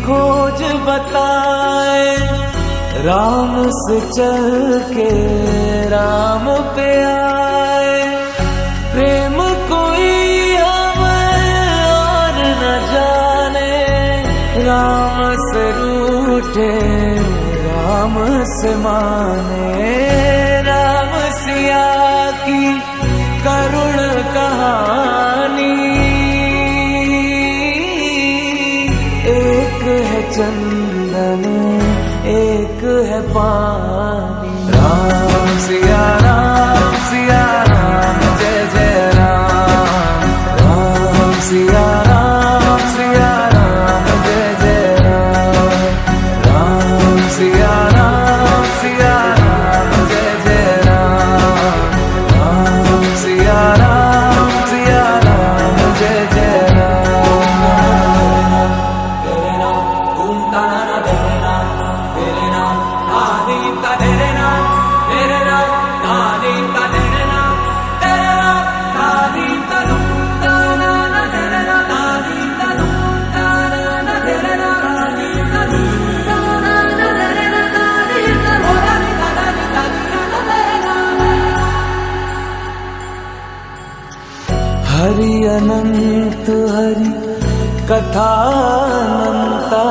खोज बताए, राम से चल के राम पे आए। प्रेम कोई हमें और न जाने, राम से रूठे राम से माने। राम सिया की करुण कहानी, एक है चंदन एक है पानी। राम सिया राम जय जय राम। राम सिया राम जय जय राम। राम सिया राम जय जय राम। राम सिया राम जय जय राम। तेरे नाम ओम ताना तेरे नाम आदि का तेरे नाम आदि का तेरे नाम आदि का ताना तेरे नाम आदि का ताना तेरे नाम आदि का ताना तेरे नाम आदि का तेरे नाम। हरि अनंत हरि कथा अनंता,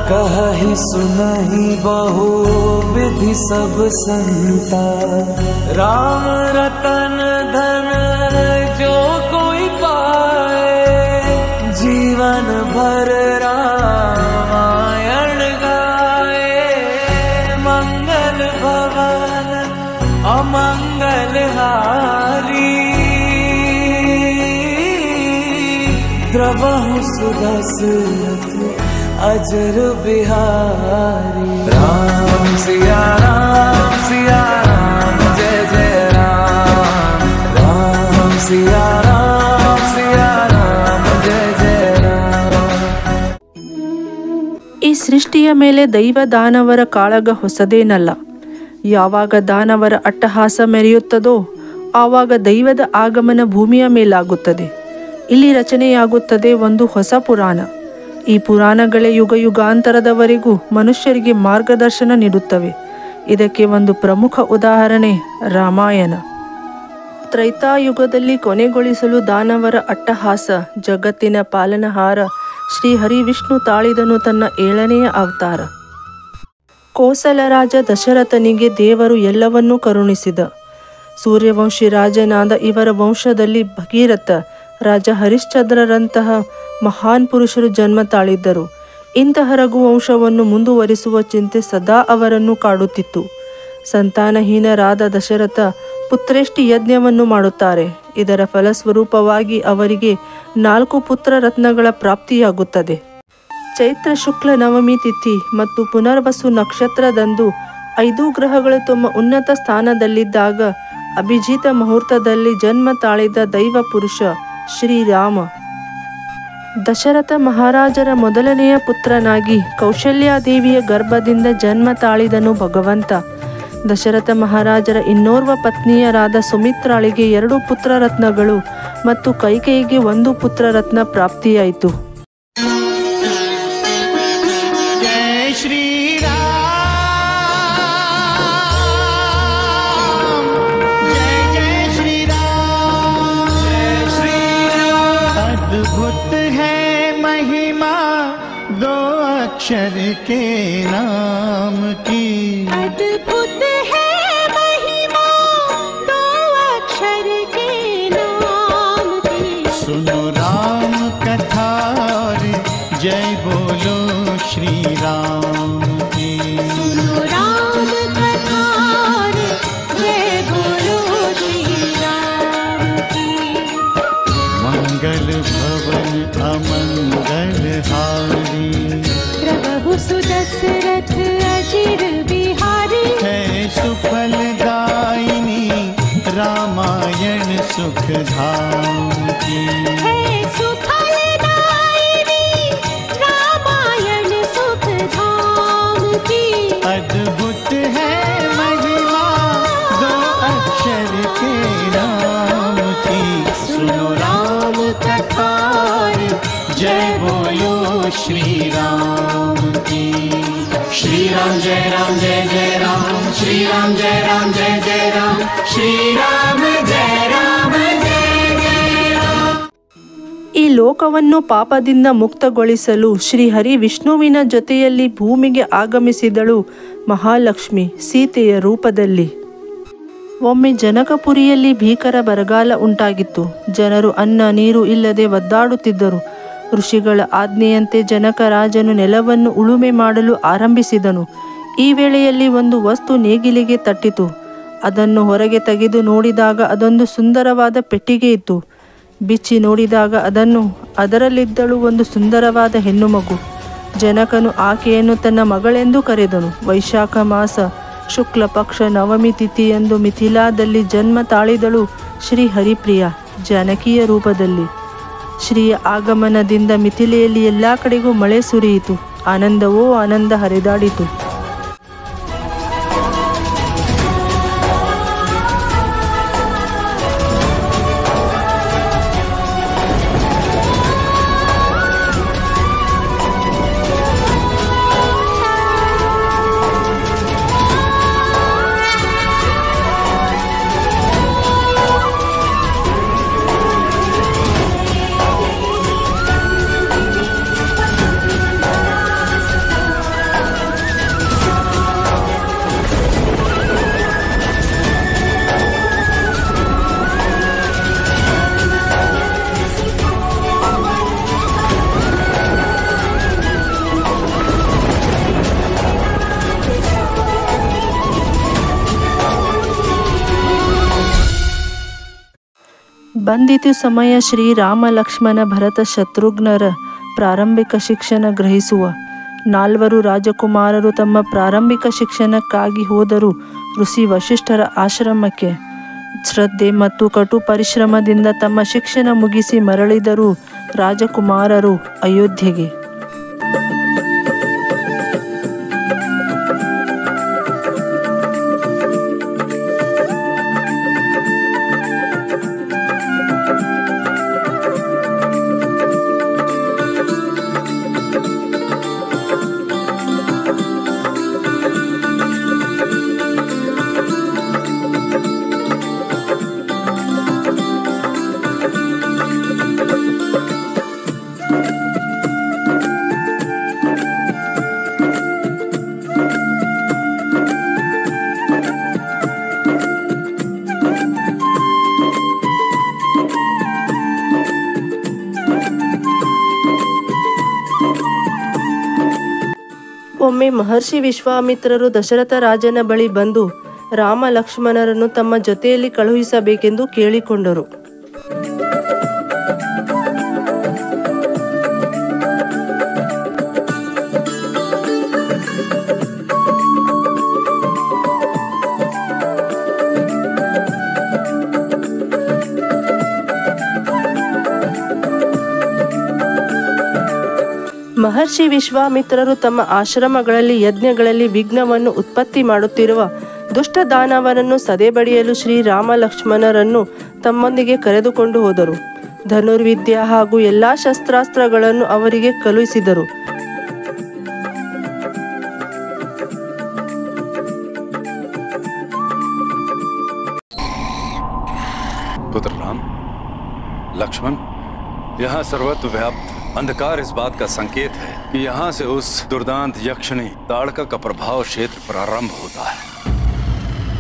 कहि सुनहि बहु विधि सब संता। राम रतन धन जो कोई पाए, जीवन भर रामायण गाए। मंगल भवन अमंगल हारी, द्रवहु सुदशरथ अजर बिहारी। राम सिया राम जय जय राम। राम सिया राम जय जय राम। ಈ ಸೃಷ್ಟಿಯ ಮೇಲೆ ದೈವ ದಾನವರ ಕಾಳಗ ಹೊಸದೇನಲ್ಲ. ಯಾವಾಗ ದಾನವರ ಅಟ್ಟಹಾಸ ಮೆರೆಯುತ್ತದೋ ಆವಾಗ ದೈವದ ಆಗಮನ ಭೂಮಿಯ ಮೇಲಾಗುತ್ತದೆ. ಇಲ್ಲಿ ರಚನೆಯಾಗುತ್ತದೆ ಒಂದು ಹೊಸ ಪುರಾಣ. ಈ ಪುರಾಣಗಳೇ ಯುಗ ಯುಗಾಂತರದವರೆಗೂ ಮನುಷ್ಯರಿಗೆ ಮಾರ್ಗದರ್ಶನ ನೀಡುತ್ತವೆ. ಇದಕ್ಕೆ ಒಂದು ಪ್ರಮುಖ ಉದಾಹರಣೆ ರಾಮಾಯಣ. ತ್ರೈತಾಯುಗದಲ್ಲಿ ಕೊನೆಗೊಳಿಸಲು ದಾನವರ ಅಟ್ಟಹಾಸ ಜಗತ್ತಿನ ಪಾಲನಹಾರ ಶ್ರೀ ಹರಿವಿಷ್ಣು ತಾಳಿದನು ತನ್ನ 7ನೆಯ ಅವತಾರ. ಕೋಸಲ ರಾಜ ದಶರಥನಿಗೆ ದೇವರು ಎಲ್ಲವನ್ನೂ ಕರುಣಿಸಿದ. ಸೂರ್ಯವಂಶಿ ರಾಜನಾದ ಇವರ ವಂಶದಲ್ಲಿ ಭಗೀರಥ, ರಾಜ ಹರಿಶ್ಚಂದ್ರರಂತಹ ಮಹಾನ್ ಪುರುಷರು ಜನ್ಮ ತಾಳಿದ್ದರು. ಇಂತಹ ರಘುವಂಶವನ್ನು ಮುಂದುವರಿಸುವ ಚಿಂತೆ ಸದಾ ಅವರನ್ನು ಕಾಡುತ್ತಿತ್ತು. ಸಂತಾನಹೀನರಾದ ದಶರಥ ಪುತ್ರೇಷ್ಟಿ ಯಜ್ಞವನ್ನು ಮಾಡುತ್ತಾರೆ. ಇದರ ಫಲಸ್ವರೂಪವಾಗಿ ಅವರಿಗೆ 4 ಪುತ್ರ ರತ್ನಗಳ ಪ್ರಾಪ್ತಿಯಾಗುತ್ತದೆ. ಚೈತ್ರ ಶುಕ್ಲ ನವಮಿ ತಿಥಿ ಮತ್ತು ಪುನರ್ವಸು ನಕ್ಷತ್ರದಂದು 5 ಗ್ರಹಗಳು ತಮ್ಮ ಉನ್ನತ ಸ್ಥಾನದಲ್ಲಿದ್ದಾಗ ಅಭಿಜಿತ ಮುಹೂರ್ತದಲ್ಲಿ ಜನ್ಮ ತಾಳಿದ ದೈವ ಪುರುಷ ಶ್ರೀರಾಮ. ದಶರಥ ಮಹಾರಾಜರ ಮೊದಲನೆಯ ಪುತ್ರನಾಗಿ ಕೌಶಲ್ಯಾದೇವಿಯ ಗರ್ಭದಿಂದ ಜನ್ಮ ತಾಳಿದನು ಭಗವಂತ. ದಶರಥ ಮಹಾರಾಜರ ಇನ್ನೋರ್ವ ಪತ್ನಿಯರಾದ ಸುಮಿತ್ರಾಳಿಗೆ 2 ಪುತ್ರರತ್ನಗಳು ಮತ್ತು ಕೈಕೇಯಿಗೆ 1 ಪುತ್ರರತ್ನ ಪ್ರಾಪ್ತಿಯಾಯಿತು. अद्भुत है महिमा 2 अक्षर के नाम की। अद्भुत है महिमा 2 अक्षर के नाम की। सुनो राम कथा और जय बोलो श्री राम की। सुनो राम कथा और जय बोलो श्री राम की। मंगल भवन अमंगल हारी, प्रभु सुदशरथ अजिर बिहारी। है सुफलदायिनी रामायण सुख धाम की। है सुफलदायिनी रामायण सुख धाम की। अद्भुत है महिमा 2 अक्षर के नाम की। सुनो राम कथा जय बोलो श्री राम। श्री राम जय राम जय जय राम, श्री राम जय राम जय जय राम, श्री राम जय राम जय जय राम। ಈ ಲೋಕವನ್ನು ಪಾಪದಿಂದ ಮುಕ್ತಗೊಳಿಸಲು ಶ್ರೀಹರಿ ವಿಷ್ಣುವಿನ ಜೊತೆಯಲ್ಲಿ ಭೂಮಿಗೆ ಆಗಮಿಸಿದಳು ಮಹಾಲಕ್ಷ್ಮಿ ಸೀತೆಯ ರೂಪದಲ್ಲಿ. ಒಮ್ಮೆ ಜನಕಪುರಿಯಲ್ಲಿ ಭೀಕರ ಬರಗಾಲ ಉಂಟಾಗಿತ್ತು. ಜನರು ಅನ್ನ ನೀರು ಇಲ್ಲದೆ ಒದ್ದಾಡುತ್ತಿದ್ದರು. ಋಷಿಗಳ ಆಜ್ಞೆಯಂತೆ ಜನಕ ರಾಜನು ನೆಲವನ್ನು ಉಳುಮೆ ಮಾಡಲು ಆರಂಭಿಸಿದನು. ಈ ವೇಳೆಯಲ್ಲಿ ಒಂದು ವಸ್ತು ನೇಗಿಲಿಗೆ ತಟ್ಟಿತು. ಅದನ್ನು ಹೊರಗೆ ತೆಗೆದು ನೋಡಿದಾಗ ಅದೊಂದು ಸುಂದರವಾದ ಪೆಟ್ಟಿಗೆ ಇತ್ತು. ಬಿಚ್ಚಿ ನೋಡಿದಾಗ ಅದರಲ್ಲಿದ್ದಳು ಒಂದು ಸುಂದರವಾದ ಹೆಣ್ಣು ಮಗು. ಜನಕನು ಆಕೆಯನ್ನು ತನ್ನ ಮಗಳೆಂದು ಕರೆದನು. ವೈಶಾಖ ಮಾಸ ಶುಕ್ಲ ಪಕ್ಷ ನವಮಿ ತಿಥಿಯಂದು ಮಿಥಿಲಾದಲ್ಲಿ ಜನ್ಮ ತಾಳಿದಳು ಶ್ರೀ ಹರಿಪ್ರಿಯ ಜಾನಕಿಯ ರೂಪದಲ್ಲಿ. ಶ್ರೀಯ ಆಗಮನದಿಂದ ಮಿಥಿಲೆಯಲ್ಲಿ ಎಲ್ಲ ಕಡೆಗೂ ಮಳೆ ಸುರಿಯಿತು. ಆನಂದವೋ ಆನಂದ ಹರಿದಾಡಿತು. ಬಂದಿತು ಸಮಯ ಶ್ರೀರಾಮ ಲಕ್ಷ್ಮಣ ಭರತ ಶತ್ರುಘ್ನರ ಪ್ರಾರಂಭಿಕ ಶಿಕ್ಷಣ ಗ್ರಹಿಸುವ. 4 ರಾಜಕುಮಾರರು ತಮ್ಮ ಪ್ರಾರಂಭಿಕ ಶಿಕ್ಷಣಕ್ಕಾಗಿ ಹೋದರು ಋಷಿ ವಶಿಷ್ಠರ ಆಶ್ರಮಕ್ಕೆ. ಶ್ರದ್ಧೆ ಮತ್ತು ಕಟು ಪರಿಶ್ರಮದಿಂದ ತಮ್ಮ ಶಿಕ್ಷಣ ಮುಗಿಸಿ ಮರಳಿದರು ರಾಜಕುಮಾರರು ಅಯೋಧ್ಯೆಗೆ. ಒಮ್ಮೆ ಮಹರ್ಷಿ ವಿಶ್ವಾಮಿತ್ರರು ದಶರಥ ರಾಜನ ಬಳಿ ಬಂದು ರಾಮ ಲಕ್ಷ್ಮಣರನ್ನು ತಮ್ಮ ಜೊತೆಯಲ್ಲಿ ಕಳುಹಿಸಬೇಕೆಂದು ಕೇಳಿಕೊಂಡರು. ಮಹರ್ಷಿ ವಿಶ್ವಾಮಿತ್ರರು ತಮ್ಮ ಆಶ್ರಮಗಳಲ್ಲಿ ಯಜ್ಞಗಳಲ್ಲಿ ವಿಘ್ನವನ್ನು ಉತ್ಪತ್ತಿ ಮಾಡುತ್ತಿರುವ ದುಷ್ಟ ದಾನವರನ್ನು ಸದೆಬಡಿಯಲು ಶ್ರೀರಾಮ ಲಕ್ಷ್ಮಣರನ್ನು ತಮ್ಮೊಂದಿಗೆ ಕರೆದುಕೊಂಡು ಹೋದರು. ಧನುರ್ವಿದ್ಯೆ ಹಾಗೂ ಎಲ್ಲ ಶಸ್ತ್ರಾಸ್ತ್ರಗಳನ್ನು ಅವರಿಗೆ ಕಳುಹಿಸಿದರು. पुत्र राम, लक्ष्मण, यहाँ सर्वत्र व्याप्त अंधकार इस बात का संकेत है कि यहाँ से उस दुर्दांत यक्षिणी ताड़का का प्रभाव क्षेत्र प्रारंभ होता है,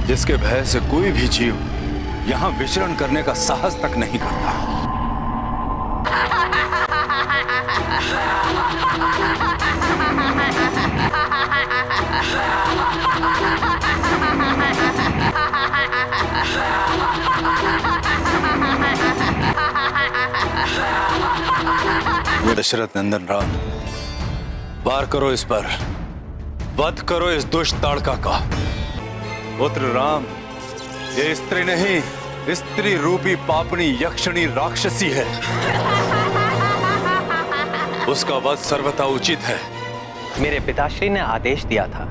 जिसके भय से कोई भी जीव यहाँ विचरण करने का साहस तक नहीं करता। दशरथ नंदन राम, वार करो इस पर, वध करो इस दुष्ट ताड़का का। पुत्र राम, ये स्त्री नहीं, स्त्री रूपी पापनी यक्षिणी राक्षसी है। उसका वध सर्वथा उचित है। मेरे पिताश्री ने आदेश दिया था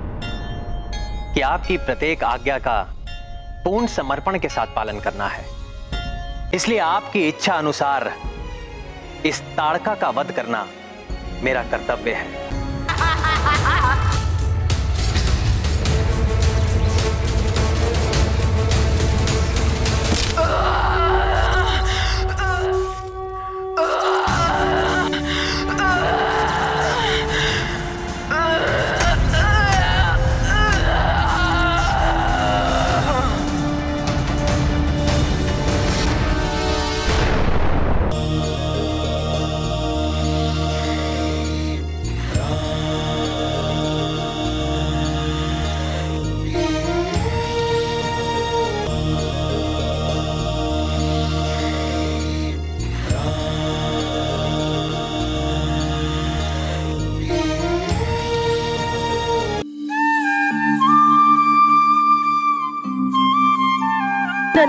कि आपकी प्रत्येक आज्ञा का पूर्ण समर्पण के साथ पालन करना है, इसलिए आपकी इच्छा अनुसार इस ताड़का का वध करना मेरा कर्तव्य है।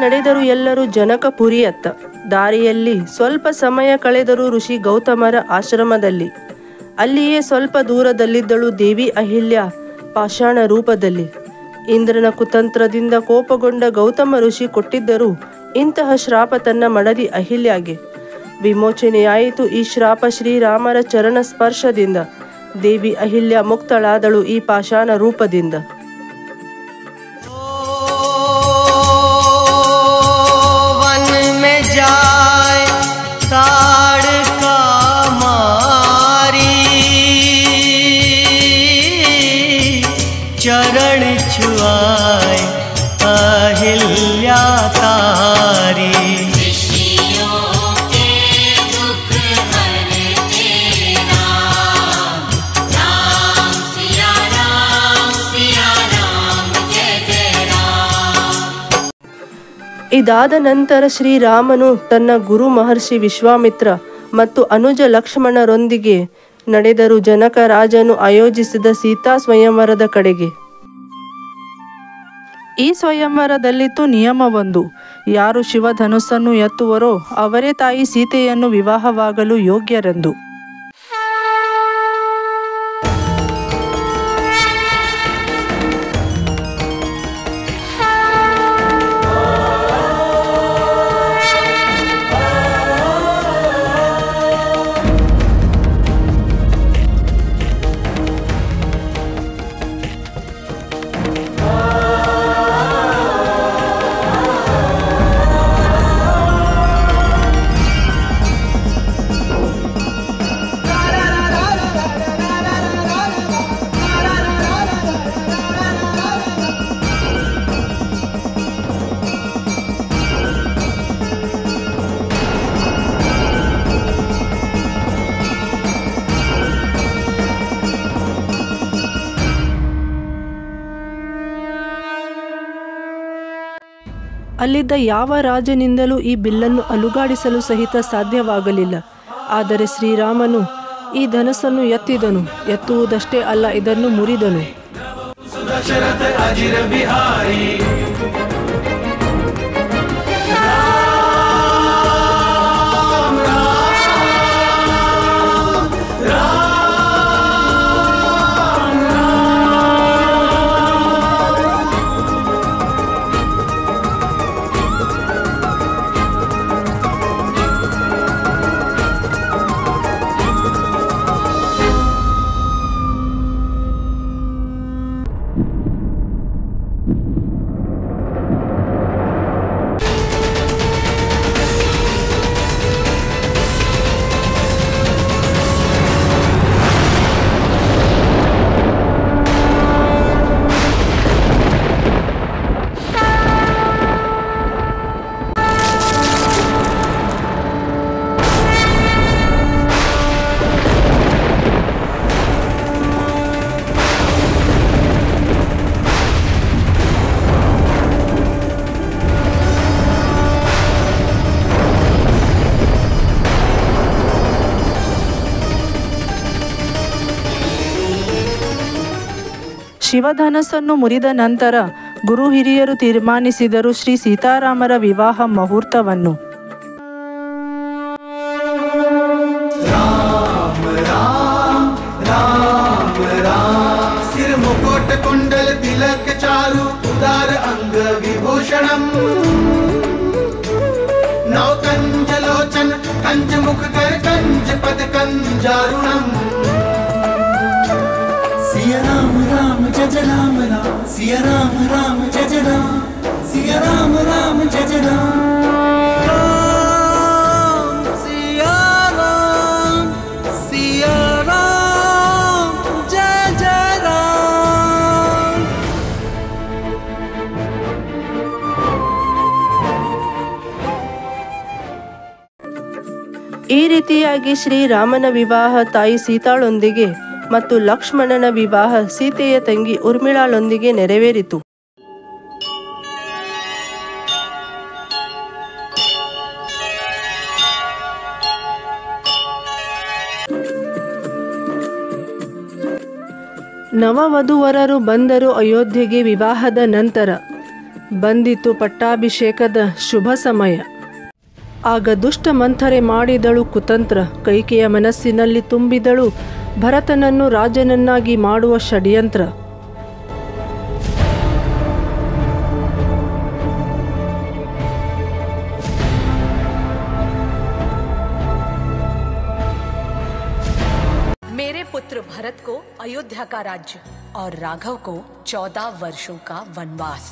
ನಡೆದರು ಎಲ್ಲರೂ ಜನಕಪುರಿಯತ್ತ. ದಾರಿಯಲ್ಲಿ ಸ್ವಲ್ಪ ಸಮಯ ಕಳೆದರು ಋಷಿ ಗೌತಮರ ಆಶ್ರಮದಲ್ಲಿ. ಅಲ್ಲಿಯೇ ಸ್ವಲ್ಪ ದೂರದಲ್ಲಿದ್ದಳು ದೇವಿ ಅಹಿಲ್ಯ ಪಾಷಾಣ ರೂಪದಲ್ಲಿ. ಇಂದ್ರನ ಕುತಂತ್ರದಿಂದ ಕೋಪಗೊಂಡ ಗೌತಮ ಋಷಿ ಕೊಟ್ಟಿದ್ದರು ಇಂತಹ ಶ್ರಾಪ ತನ್ನ ಮಡದಿ ಅಹಿಲ್ಯಾಗೆ. ವಿಮೋಚನೆಯಾಯಿತು ಈ ಶ್ರಾಪ ಶ್ರೀರಾಮರ ಚರಣ ಸ್ಪರ್ಶದಿಂದ. ದೇವಿ ಅಹಿಲ್ಯ ಮುಕ್ತಳಾದಳು ಈ ಪಾಷಾಣ ರೂಪದಿಂದ. वन में जाए ताड़ का मारी, चरण छुआए अहिल्या तारी। ಇದಾದ ನಂತರ ಶ್ರೀರಾಮನು ತನ್ನ ಗುರು ಮಹರ್ಷಿ ವಿಶ್ವಾಮಿತ್ರ ಮತ್ತು ಅನುಜ ಲಕ್ಷ್ಮಣರೊಂದಿಗೆ ನಡೆದರು ಜನಕ ರಾಜನು ಆಯೋಜಿಸಿದ ಸೀತಾ ಸ್ವಯಂವರದ ಕಡೆಗೆ. ಈ ಸ್ವಯಂವರದಲ್ಲಿತ್ತು ನಿಯಮವೊಂದು. ಯಾರು ಶಿವಧನುಸ್ಸನ್ನು ಎತ್ತುವರೋ ಅವರೇ ತಾಯಿ ಸೀತೆಯನ್ನು ವಿವಾಹವಾಗಲು ಯೋಗ್ಯರೆಂದು. ಅಲ್ಲಿದ್ದ ಯಾವ ರಾಜನಿಂದಲೂ ಈ ಬಿಲ್ಲನ್ನು ಅಲುಗಾಡಿಸಲು ಸಹಿತ ಸಾಧ್ಯವಾಗಲಿಲ್ಲ. ಆದರೆ ಶ್ರೀರಾಮನು ಈ ಧನಸ್ಸನ್ನು ಎತ್ತಿದನು. ಎತ್ತುವುದಷ್ಟೇ ಅಲ್ಲ, ಇದನ್ನು ಮುರಿದನು. ಶಿವಧನಸ್ಸನ್ನು ಮುರಿದ ನಂತರ ಗುರು ಹಿರಿಯರು ತೀರ್ಮಾನಿಸಿದರು ಶ್ರೀ ಸೀತಾರಾಮರ ವಿವಾಹ ಮುಹೂರ್ತವನ್ನು. राम राम राम राम सिर मुकुट कुंडल तिलक चारु उदार अंग विभूषणम नौ कंज लोचन कंज मुख कर कंज पद कंजारुणम सिया राम राम जय राम राम सिया राम राम जय राम सिया राम राम जय राम ಈ ರೀತಿಯಾಗಿ ಶ್ರೀರಾಮನ ವಿವಾಹ ತಾಯಿ ಸೀತಾಳೊಂದಿಗೆ ಮತ್ತು ಲಕ್ಷ್ಮಣನ ವಿವಾಹ ಸೀತೆಯ ತಂಗಿ ಉರ್ಮಿಳಾಳೊಂದಿಗೆ ನೆರವೇರಿತು. ನವವಧುವರರು ಬಂದರು ಅಯೋಧ್ಯೆಗೆ ವಿವಾಹದ ನಂತರ. ಬಂದಿತು ಪಟ್ಟಾಭಿಷೇಕದ ಶುಭ ಸಮಯ. ಆಗ ದುಷ್ಟ ಮಂಥರೆ ಮಾಡಿದಳು ಕುತಂತ್ರ. ಕೈಕೆಯ ಮನಸ್ಸಿನಲ್ಲಿ ತುಂಬಿದಳು ಭರತನನ್ನು ರಾಜನನ್ನಾಗಿ ಮಾಡುವ ಷಡ್ಯಂತ್ರ. मेरे पुत्र भरत को अयोध्या का राज्य और राघव को 14 वर्षों का वनवास.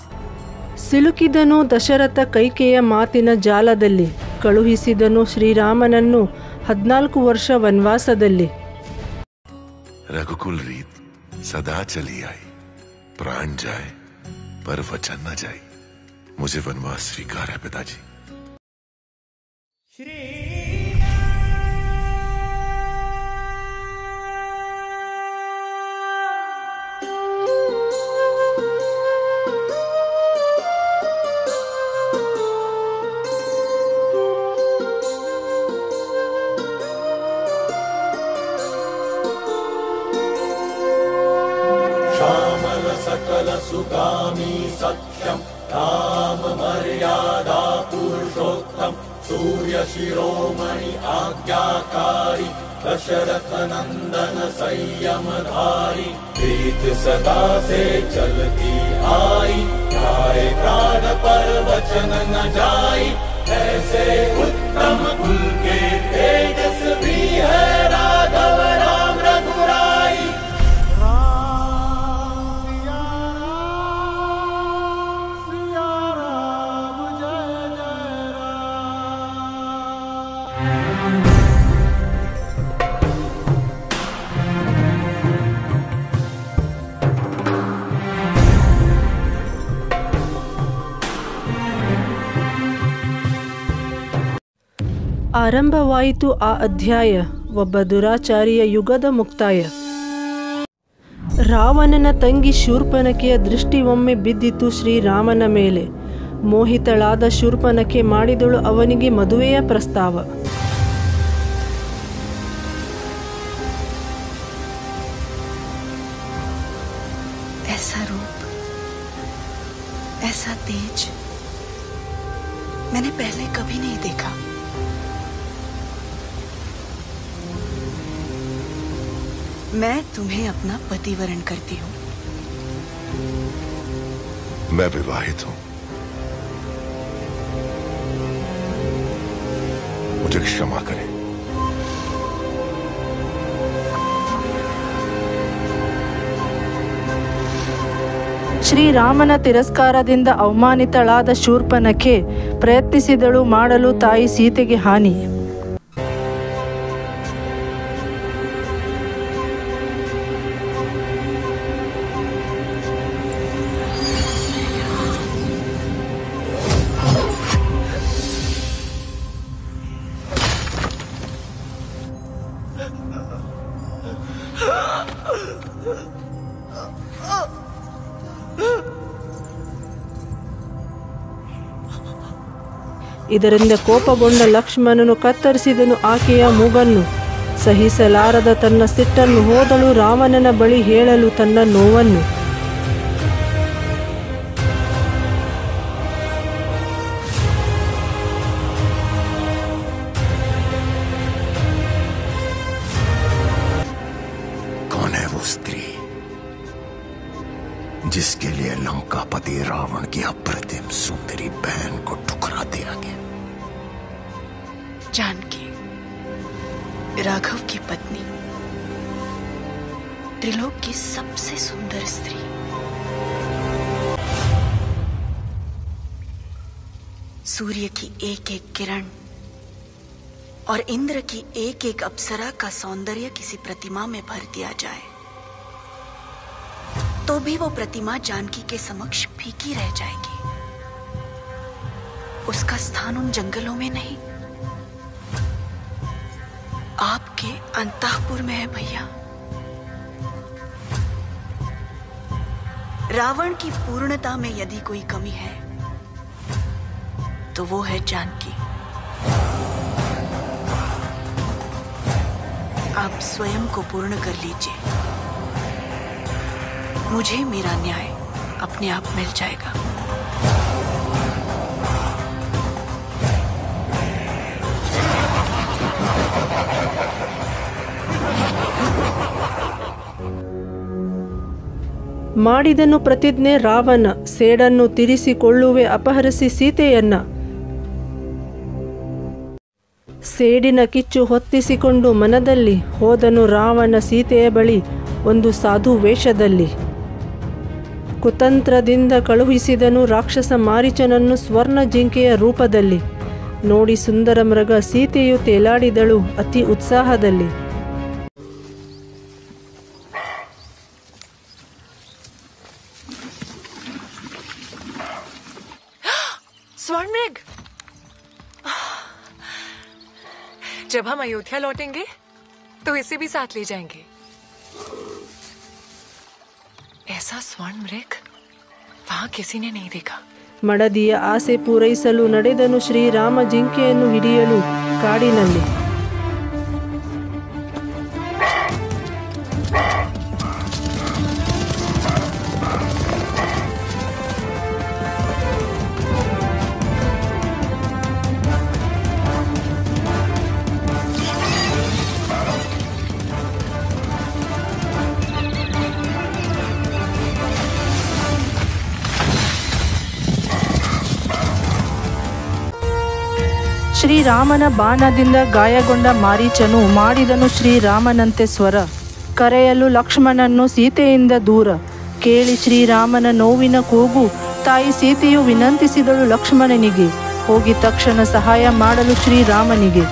ಸಿಲುಕಿದನು ದಶರಥ ಕೈಕೆಯ ಮಾತಿನ ಜಾಲದಲ್ಲಿ. ಕಳುಹಿಸಿದನು ಶ್ರೀರಾಮನನ್ನು 14 ವರ್ಷ ವನವಾಸದಲ್ಲಿ. रघुकुल रीत सदा चली आई, प्राण जाए पर वचन न जाए. मुझे वनवास स्वीकार है पिताजी. सकल सुगामी सत्यम राम मर्यादा पुरुषोत्तम सूर्य शिरोमणि आज्ञाकारी दशरथ नंदन संयमधारी. प्रीत सदा से चलती आई, गाए प्राण पर वचन न जाई. ऐसे उत्तम कुल के तेजस्वी है राघव राम रघुराई. ಆರಂಭವಾಯಿತು ಆ ಅಧ್ಯಾಯ, ಒಬ್ಬ ದುರಾಚಾರಿಯ ಯುಗದ ಮುಕ್ತಾಯ. ರಾವಣನ ತಂಗಿ ಶೂರ್ಪನಖೆಯ ದೃಷ್ಟಿ ಒಮ್ಮೆ ಬಿದ್ದಿತು ಶ್ರೀರಾಮನ ಮೇಲೆ. ಮೋಹಿತಳಾದ ಶೂರ್ಪನಖೆ ಮಾಡಿದಳು ಅವನಿಗೆ ಮದುವೆಯ ಪ್ರಸ್ತಾವ. ऐसा रूप, ऐसा तेज मैंने पहले कभी नहीं देखा. मैं तुम्हें अपना पति वरण करती हूँ. मैं विवाहित हूं. मुझे क्षमा करें. ಶ್ರೀರಾಮನ ತಿರಸ್ಕಾರದಿಂದ ಅವಮಾನಿತಳಾದ ಶೂರ್ಪನಖೆ ಪ್ರಯತ್ನಿಸಿದಳು ಮಾಡಲು ತಾಯಿ ಸೀತೆಗೆ ಹಾನಿ. ಇದರಿಂದ ಕೋಪಗೊಂಡ ಲಕ್ಷ್ಮಣನು ಕತ್ತರಿಸಿದನು ಆಕೆಯ ಮೂಗನ್ನು. ಸಹಿಸಲಾರದ ತನ್ನ ಸಿಟ್ಟನ್ನು ಹೋದಳು ರಾವಣನ ಬಳಿ ಹೇಳಲು ತನ್ನ ನೋವನ್ನು. कौन है वो स्त्री जिसके लिए लंकापति रावण की अप्रतिम सुंदरी बहन को ठुकरा दिया गया? जानकी, राघव की पत्नी, त्रिलोक की सबसे सुंदर स्त्री. सूर्य की एक एक किरण और इंद्र की एक एक अप्सरा का सौंदर्य किसी प्रतिमा में भर दिया जाए तो भी वो प्रतिमा जानकी के समक्ष फीकी रह जाएगी. उसका स्थान उन जंगलों में नहीं, आपके अंतःपुर में है भैया. रावण की पूर्णता में यदि कोई कमी है तो वो है जानकी. आप स्वयं को पूर्ण कर लीजिए, मुझे मेरा न्याय अपने आप मिल जाएगा. ಮಾಡಿದನು ಪ್ರತಿಜ್ಞೆ ರಾವಣ, ಸೇಡನ್ನು ತೀರಿಸಿಕೊಳ್ಳುವೆ ಅಪಹರಿಸಿ ಸೀತೆಯನ್ನ. ಸೇಡಿನ ಕಿಚ್ಚು ಹೊತ್ತಿಸಿಕೊಂಡು ಮನದಲ್ಲಿ ಹೋದನು ರಾವಣ ಸೀತೆಯ ಬಳಿ ಒಂದು ಸಾಧು ವೇಷದಲ್ಲಿ. ಕುತಂತ್ರದಿಂದ ಕಳುಹಿಸಿದನು ರಾಕ್ಷಸ ಮಾರೀಚನನ್ನು ಸ್ವರ್ಣ ಜಿಂಕೆಯ ರೂಪದಲ್ಲಿ. ನೋಡಿ ಸುಂದರ ಮೃಗ ಸೀತೆಯು ತೇಲಾಡಿದಳು ಅತಿ ಉತ್ಸಾಹದಲ್ಲಿ. स्वर्णमृग, जब हम अयोध्या लौटेंगे तो इसे भी साथ ले जाएंगे। ऐसा स्वर्णमृग वहां किसी ने नहीं देखा। ಮಡದಿಯ ಆಸೆ ಪೂರೈಸಲು ನಡೆದನು ಶ್ರೀರಾಮ ಜಿಂಕೆಯನ್ನು ಹಿಡಿಯಲು ಕಾಡಿನಲ್ಲಿ. ಶ್ರೀರಾಮನ ಬಾಣದಿಂದ ಗಾಯಗೊಂಡ ಮಾರೀಚನು ಮಾಡಿದನು ಶ್ರೀರಾಮನಂತೆ ಸ್ವರ. ಕರೆಯಲು ಲಕ್ಷ್ಮಣನನ್ನು ಸೀತೆಯಿಂದ ದೂರ. ಕೇಳಿ ಶ್ರೀರಾಮನ ನೋವಿನ ಕೂಗು ತಾಯಿ ಸೀತೆಯು ವಿನಂತಿಸಿದಳು ಲಕ್ಷ್ಮಣನಿಗೆ. ಹೋಗಿ ತಕ್ಷಣ ಸಹಾಯ ಮಾಡಲು ಶ್ರೀರಾಮನಿಗೆ.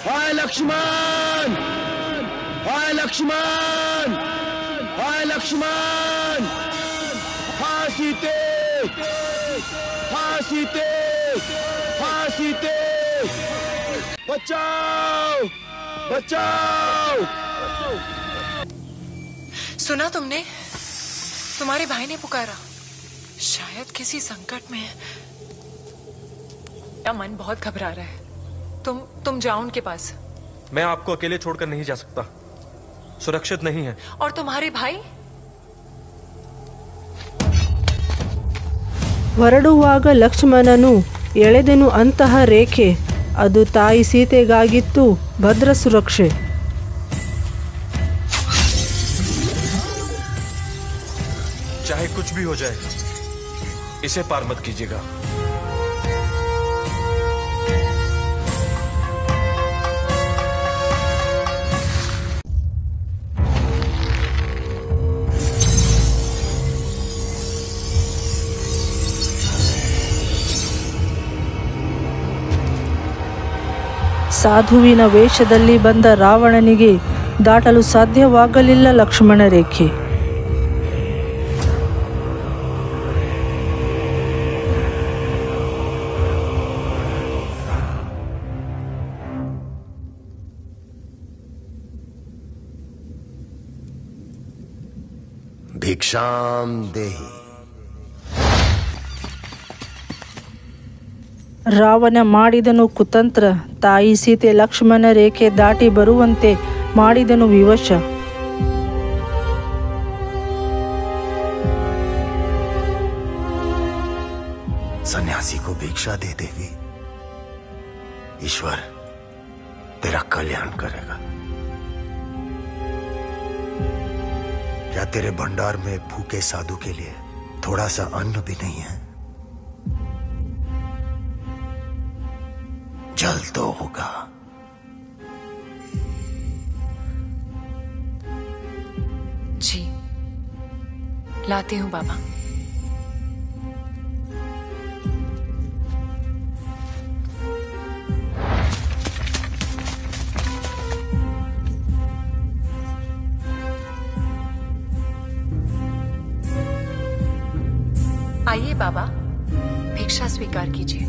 हाय लक्ष्मण, हाय लक्ष्मण, हाय लक्ष्मण, हाँ सीते, हाँ सीते, हाँ सीते, बचाओ, बचाओ। सुना तुमने? तुम्हारे भाई ने पुकारा, शायद किसी संकट में है। मेरा मन बहुत घबरा रहा है। तुम जाओ उनके पास। मैं आपको अकेले छोड़कर नहीं जा सकता, सुरक्षित नहीं है। और तुम्हारे भाई? ಹೊರಡುವಾಗ ಲಕ್ಷ್ಮಣನು ಎಳೆದನು ಅಂತಹ ರೇಖೆ. ಅದು ತಾಯಿ ಸೀತೆಗಾಗಿತ್ತು ಭದ್ರ ಸುರಕ್ಷೆ. चाहे कुछ भी हो जाए, इसे पार मत कीजिएगा। ಸಾಧುವಿನ ವೇಷದಲ್ಲಿ ಬಂದ ರಾವಣನಿಗೆ ದಾಟಲು ಸಾಧ್ಯವಾಗಲಿಲ್ಲ ಲಕ್ಷ್ಮಣ ರೇಖೆ. भिक्षाम देहि। ರಾವಣ ಮಾಡಿದನು ಕುತಂತ್ರ. ತಾಯಿ ಸೀತೆ ಲಕ್ಷ್ಮಣ ರೇಖೆ ದಾಟಿ ಬರುವಂತೆ ಮಾಡಿದನು ವಿವಶ. सन्यासी को भिक्षा दे देवी, ईश्वर तेरा कल्याण करेगा। क्या तेरे भंडार में भूखे साधु के लिए थोड़ा सा अन्न भी नहीं है? जल तो होगा। जी लाती हूं बाबा। आइए बाबा, भिक्षा स्वीकार कीजिए।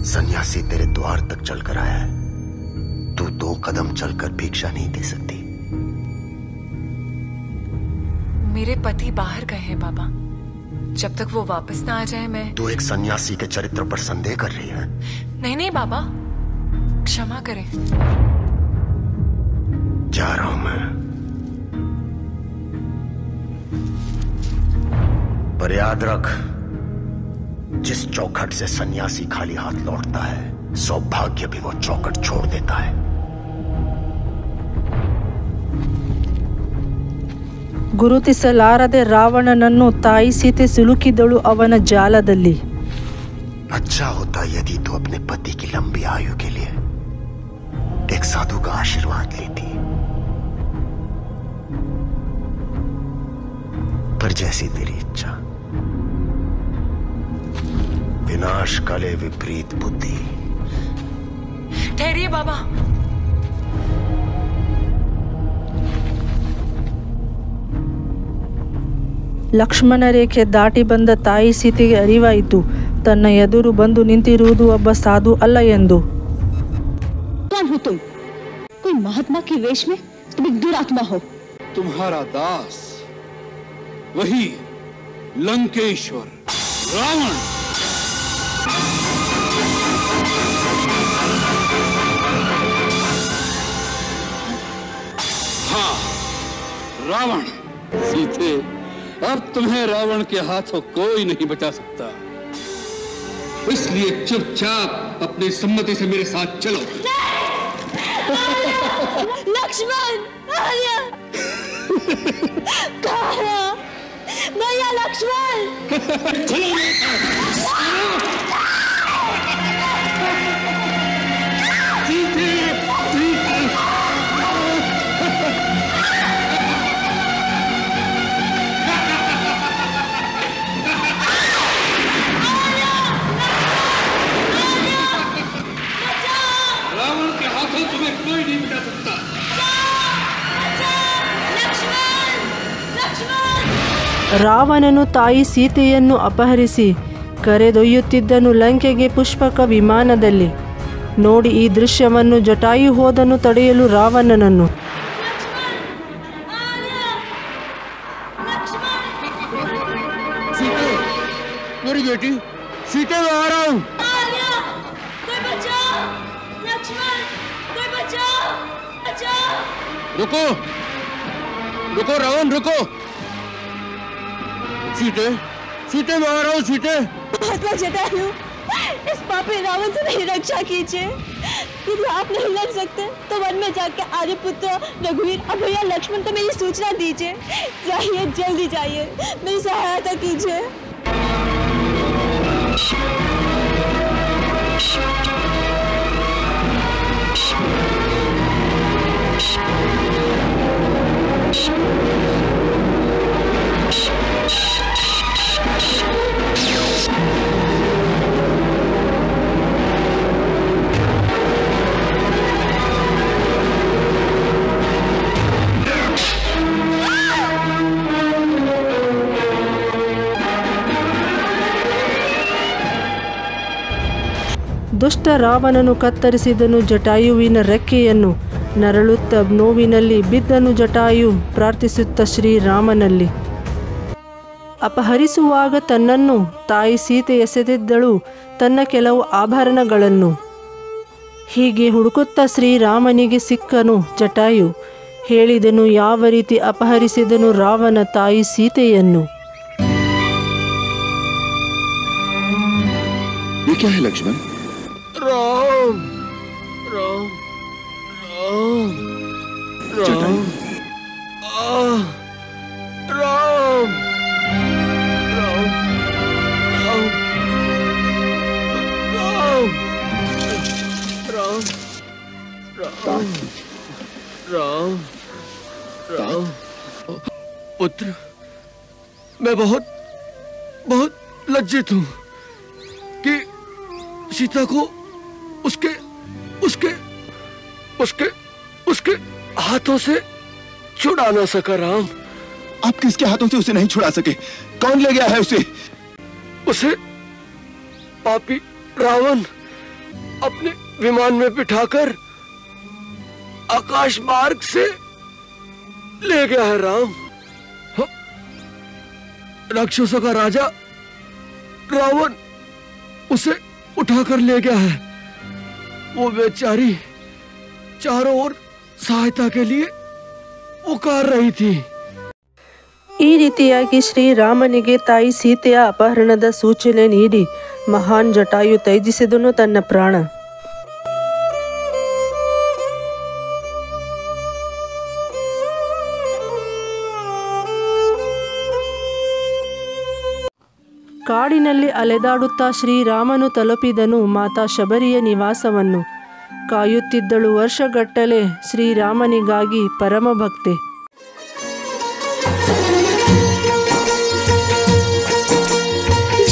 सन्यासी तेरे द्वार तक चलकर आया है, तू 2 कदम चलकर भिक्षा नहीं दे सकती। मेरे पति बाहर गए हैं बाबा, जब तक वो वापस ना आ जाए मैं। तू एक सन्यासी के चरित्र पर संदेह कर रही है? नहीं नहीं बाबा, क्षमा करें। जा रहा हूं मैं, पर याद रख जिस चौखट से सन्यासी खाली हाथ लौटता है, सौभाग्य भी वो चौखट छोड़ देता है। ಗುರುತಿಸಲಾರದೆ ರಾವಣನನ್ನು ತಾಯಿ ಸೀತೆ ಸಿಲುಕಿದಳು ಅವನ ಜಾಲದಲ್ಲಿ. अच्छा होता यदि तू अपने पति की लंबी आयु के लिए एक साधु का आशीर्वाद लेती, पर जैसी तेरी इच्छा। विनाश काले विपरीत बुद्धि। ठहरिए बाबा। ಲಕ್ಷ್ಮಣ ರೇಖೆ ದಾಟಿ ಬಂದ ತಾಯಿ ಸೀತೆಗೆ ಅರಿವಾಯಿತು ತನ್ನ ಎದುರು ಬಂದು ನಿಂತಿರುವುದು ಒಬ್ಬ ಸಾಧು ಅಲ್ಲ ಎಂದು. कौन हो तुम? कोई महात्मा के वेश में तुम एक दुरात्मा हो। तुम्हारा दास वही लंकेश्वर रावण। हाँ, रावण। सीते, अब तुम्हें रावण के हाथों कोई नहीं बचा सकता, इसलिए चुपचाप अपनी सम्मति से मेरे साथ चलो। लक्ष्मण, आर्या, कहाँ? भैया लक्ष्मण। चलो मेरे साथ। सीते, सीते। रावण के हाथों तुम्हें कोई नहीं बचा सकता। ರಾವಣನು ತಾಯಿ ಸೀತೆಯನ್ನು ಅಪಹರಿಸಿ ಕರೆದೊಯ್ಯುತ್ತಿದ್ದನು ಲಂಕೆಗೆ ಪುಷ್ಪಕ ವಿಮಾನದಲ್ಲಿ. ನೋಡಿ ಈ ದೃಶ್ಯವನ್ನು ಜಟಾಯು ಹೋದನು ತಡೆಯಲು ರಾವಣನನ್ನು. सीते, मेरी बेटी सीते, मैं आ रहा हूँ। रुको, रुको रावण, रुको। सीते, सीते, मैं आ रहा हूँ। सीते, महात्मा जटायु, इस पापी रावण से मेरी रक्षा कीजिए। यदि आप नहीं लड़ सकते तो वन में जाकर आर्यपुत्र रघुवीर और भैया लक्ष्मण को मेरी सूचना दीजिए। जाइए, जल्दी जाइए, मेरी सहायता कीजिए। ದುಷ್ಟ ರಾವಣನು ಕತ್ತರಿಸಿದನು ಜಟಾಯುವಿನ ರೆಕ್ಕೆಯನ್ನು. ನರಳುತ್ತ ನೋವಿನಲ್ಲಿ ಬಿದ್ದನು ಜಟಾಯು ಪ್ರಾರ್ಥಿಸುತ್ತ ಶ್ರೀರಾಮನಲ್ಲಿ. ಅಪಹರಿಸುವಾಗ ತನ್ನನ್ನು ತಾಯಿ ಸೀತೆ ಎಸೆದಿದ್ದಳು ತನ್ನ ಕೆಲವು ಆಭರಣಗಳನ್ನು. ಹೀಗೆ ಹುಡುಕುತ್ತಾ ಶ್ರೀರಾಮನಿಗೆ ಸಿಕ್ಕನು ಜಟಾಯು. ಹೇಳಿದನು ಯಾವ ರೀತಿ ಅಪಹರಿಸಿದನು ರಾವಣ ತಾಯಿ ಸೀತೆಯನ್ನು. ये क्या है लक्ष्मण? राम, राम, राम, राम, राम, राम, राम, राम, राम, राम। पुत्र, मैं बहुत बहुत लज्जित हूँ कि सीता को उसके उसके उसके उसके हाथों से छुड़ा ना सका। राम, आप किसके हाथों से उसे नहीं छुड़ा सके? कौन ले गया है उसे? उसे पापी रावण अपने विमान में बिठाकर आकाश मार्ग से ले गया है। राम, राक्षसों का राजा रावण उसे उठाकर ले गया है। वो बेचारी चारों ओर सहायता के लिए पुकार रही थी। ಈ ರೀತಿಯಾಗಿ ಶ್ರೀರಾಮನಿಗೆ ತಾಯಿ ಸೀತೆಯ ಅಪಹರಣದ ಸೂಚನೆ ನೀಡಿ ಮಹಾನ್ ಜಟಾಯು ತ್ಯಜಿಸಿದನು ತನ್ನ ಪ್ರಾಣ. ಕಾಡಿನಲ್ಲಿ ಅಲೆದಾಡುತ್ತಾ ಶ್ರೀರಾಮನು ತಲುಪಿದನು ಮಾತಾ ಶಬರಿಯ ನಿವಾಸವನ್ನು. ಕಾಯುತ್ತಿದ್ದಳು ವರ್ಷಗಟ್ಟಲೆ ಶ್ರೀರಾಮನಿಗಾಗಿ ಪರಮಭಕ್ತೆ.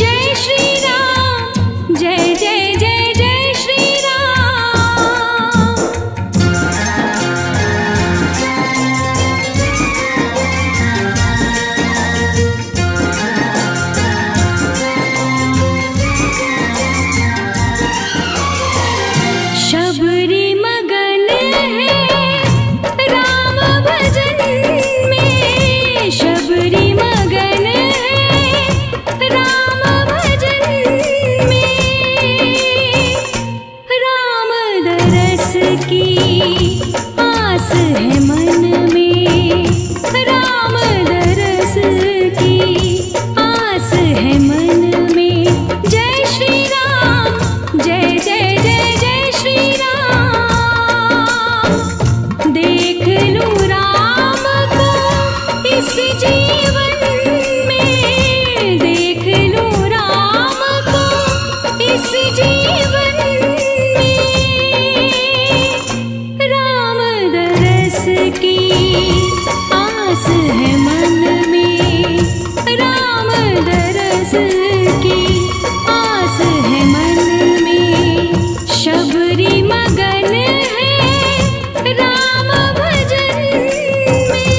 जय श्री राम जय जय जय जय श्री राम। शबरी मगन है राम भजन में, शबरी मगन है राम भजन में। राम दरस की आस है मन में, राम दरस की आस है मन में। जय श्री राम जय जय जय जय श्री राम। देख लूं राम को इस जीवन में, देख लूं राम को इस जीवन में। राम दरस की आस है मन में, राम दरस की आस है मन में। शबरी मगन है राम भजन में।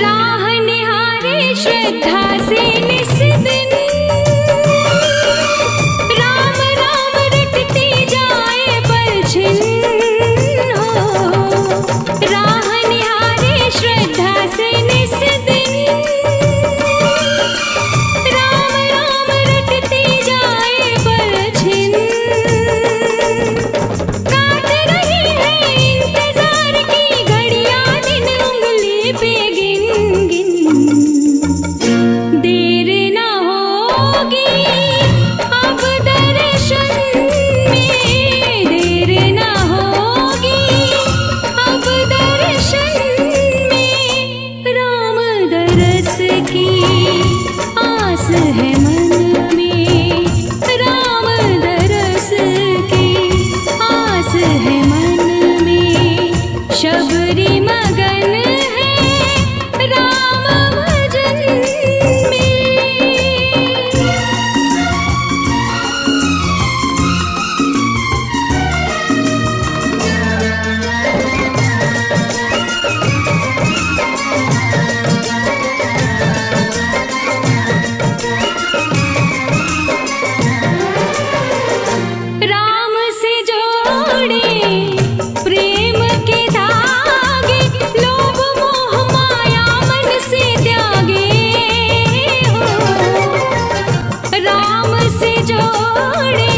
राह निहारे श्रद्धा से निस दिन, राम राम रटती जाए पलछिन हो। राह निहारे श्रद्धा से निस दिन, राम राम रटती जाए पलछिन। काट रही है इंतजार की घड़ियां दिन उंगली पे गिन गिन। देर ना होगी अब दर्शन में, देर ना होगी अब दर्शन में। राम दरस की आस है मन में, राम दरस की आस है मन में। शबरी मगन है राम भजन में। राम से जोड़े प्रेम के धागे, लोभ मोह माया मन से त्यागे हो। राम से जोड़े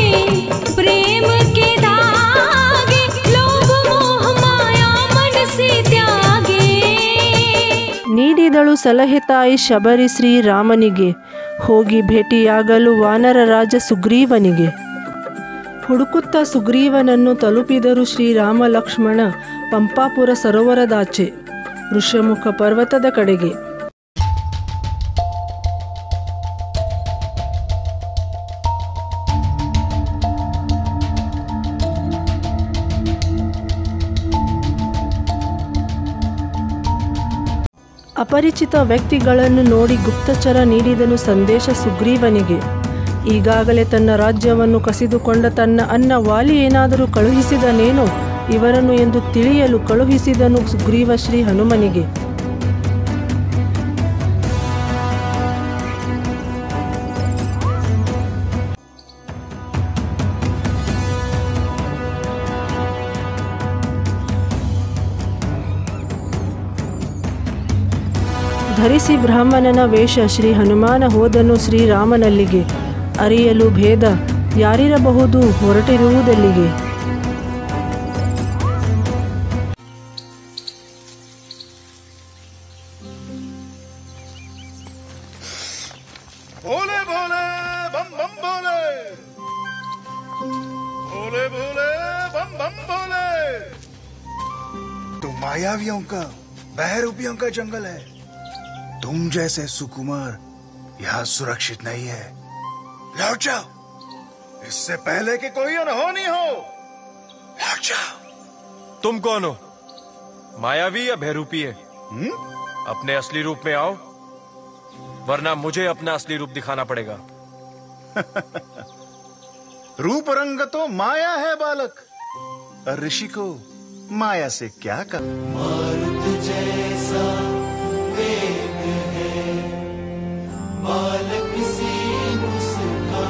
प्रेम के धागे, लोभ मोह माया मन से त्यागे। ನೀಡಿದಳು ಸಲಹೆ ತಾಯಿ ಶಬರಿ ಶ್ರೀರಾಮನಿಗೆ, ಹೋಗಿ ಭೇಟಿಯಾಗಲು ವಾನರ ರಾಜ ಸುಗ್ರೀವನಿಗೆ. ಹುಡುಕುತ್ತಾ ಸುಗ್ರೀವನನ್ನು ತಲುಪಿದರು ಶ್ರೀರಾಮ ಲಕ್ಷ್ಮಣ ಪಂಪಾಪುರ ಸರೋವರದಾಚೆ ಋಷ್ಯಮುಖ ಪರ್ವತದ ಕಡೆಗೆ. ಅಪರಿಚಿತ ವ್ಯಕ್ತಿಗಳನ್ನು ನೋಡಿ ಗುಪ್ತಚರ ನೀಡಿದನು ಸಂದೇಶ ಸುಗ್ರೀವನಿಗೆ. ಈಗಾಗಲೇ ತನ್ನ ರಾಜ್ಯವನ್ನು ಕಸಿದುಕೊಂಡ ತನ್ನ ಅಣ್ಣ ವಾಲಿ ಏನಾದರೂ ಕಳುಹಿಸಿದನೇನೋ ಇವರನ್ನು ಎಂದು ತಿಳಿಯಲು ಕಳುಹಿಸಿದನು ಸುಗ್ರೀವ ಶ್ರೀ ಹನುಮನಿಗೆ. ಧರಿಸಿ ಬ್ರಾಹ್ಮಣನ ವೇಷ ಶ್ರೀ ಹನುಮಾನ ಹೋದನು ಶ್ರೀರಾಮನಲ್ಲಿಗೆ. ಅರಿಯಲು ಭೇದ ಯಾರಿರಬಹುದು ಹೊರಟಿರುವುದೆಲ್ಲಿಗೆ? भोले भोले बम बम भोले, भोले भोले बम बम भोले। तो मायावियों का, बहरूपियों का जंगल है। तुम जैसे सुकुमार यहाँ सुरक्षित नहीं है। लौट जाओ, इससे पहले कि कोई अनहोनी हो। लौट जाओ। तुम कौन हो, मायावी या बहरूपी है? अपने असली रूप में आओ, वरना मुझे अपना असली रूप दिखाना पड़ेगा। रूप रंग तो माया है बालक, और ऋषि को माया से क्या कर। मारुत जैसा वेग है बालक सी मुस्कान,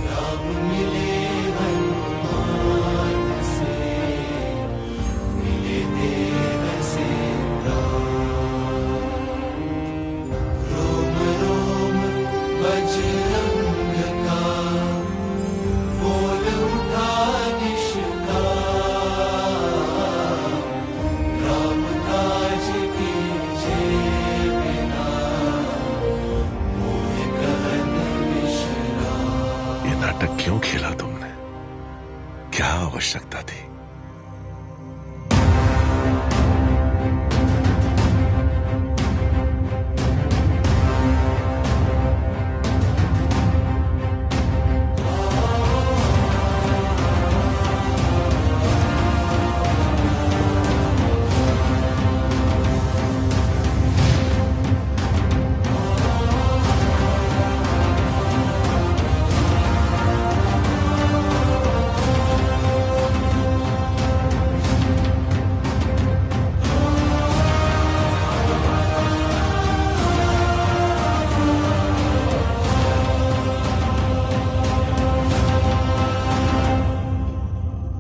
राम मिले हनुमान से, मिले देव से रोम रोम बजरंग का, बोल उठा निष्काम, राम काज कीजे बिना, मोह कहन विश्राम। ये नाटक क्यों खेला तुमने? क्या आवश्यकता थी?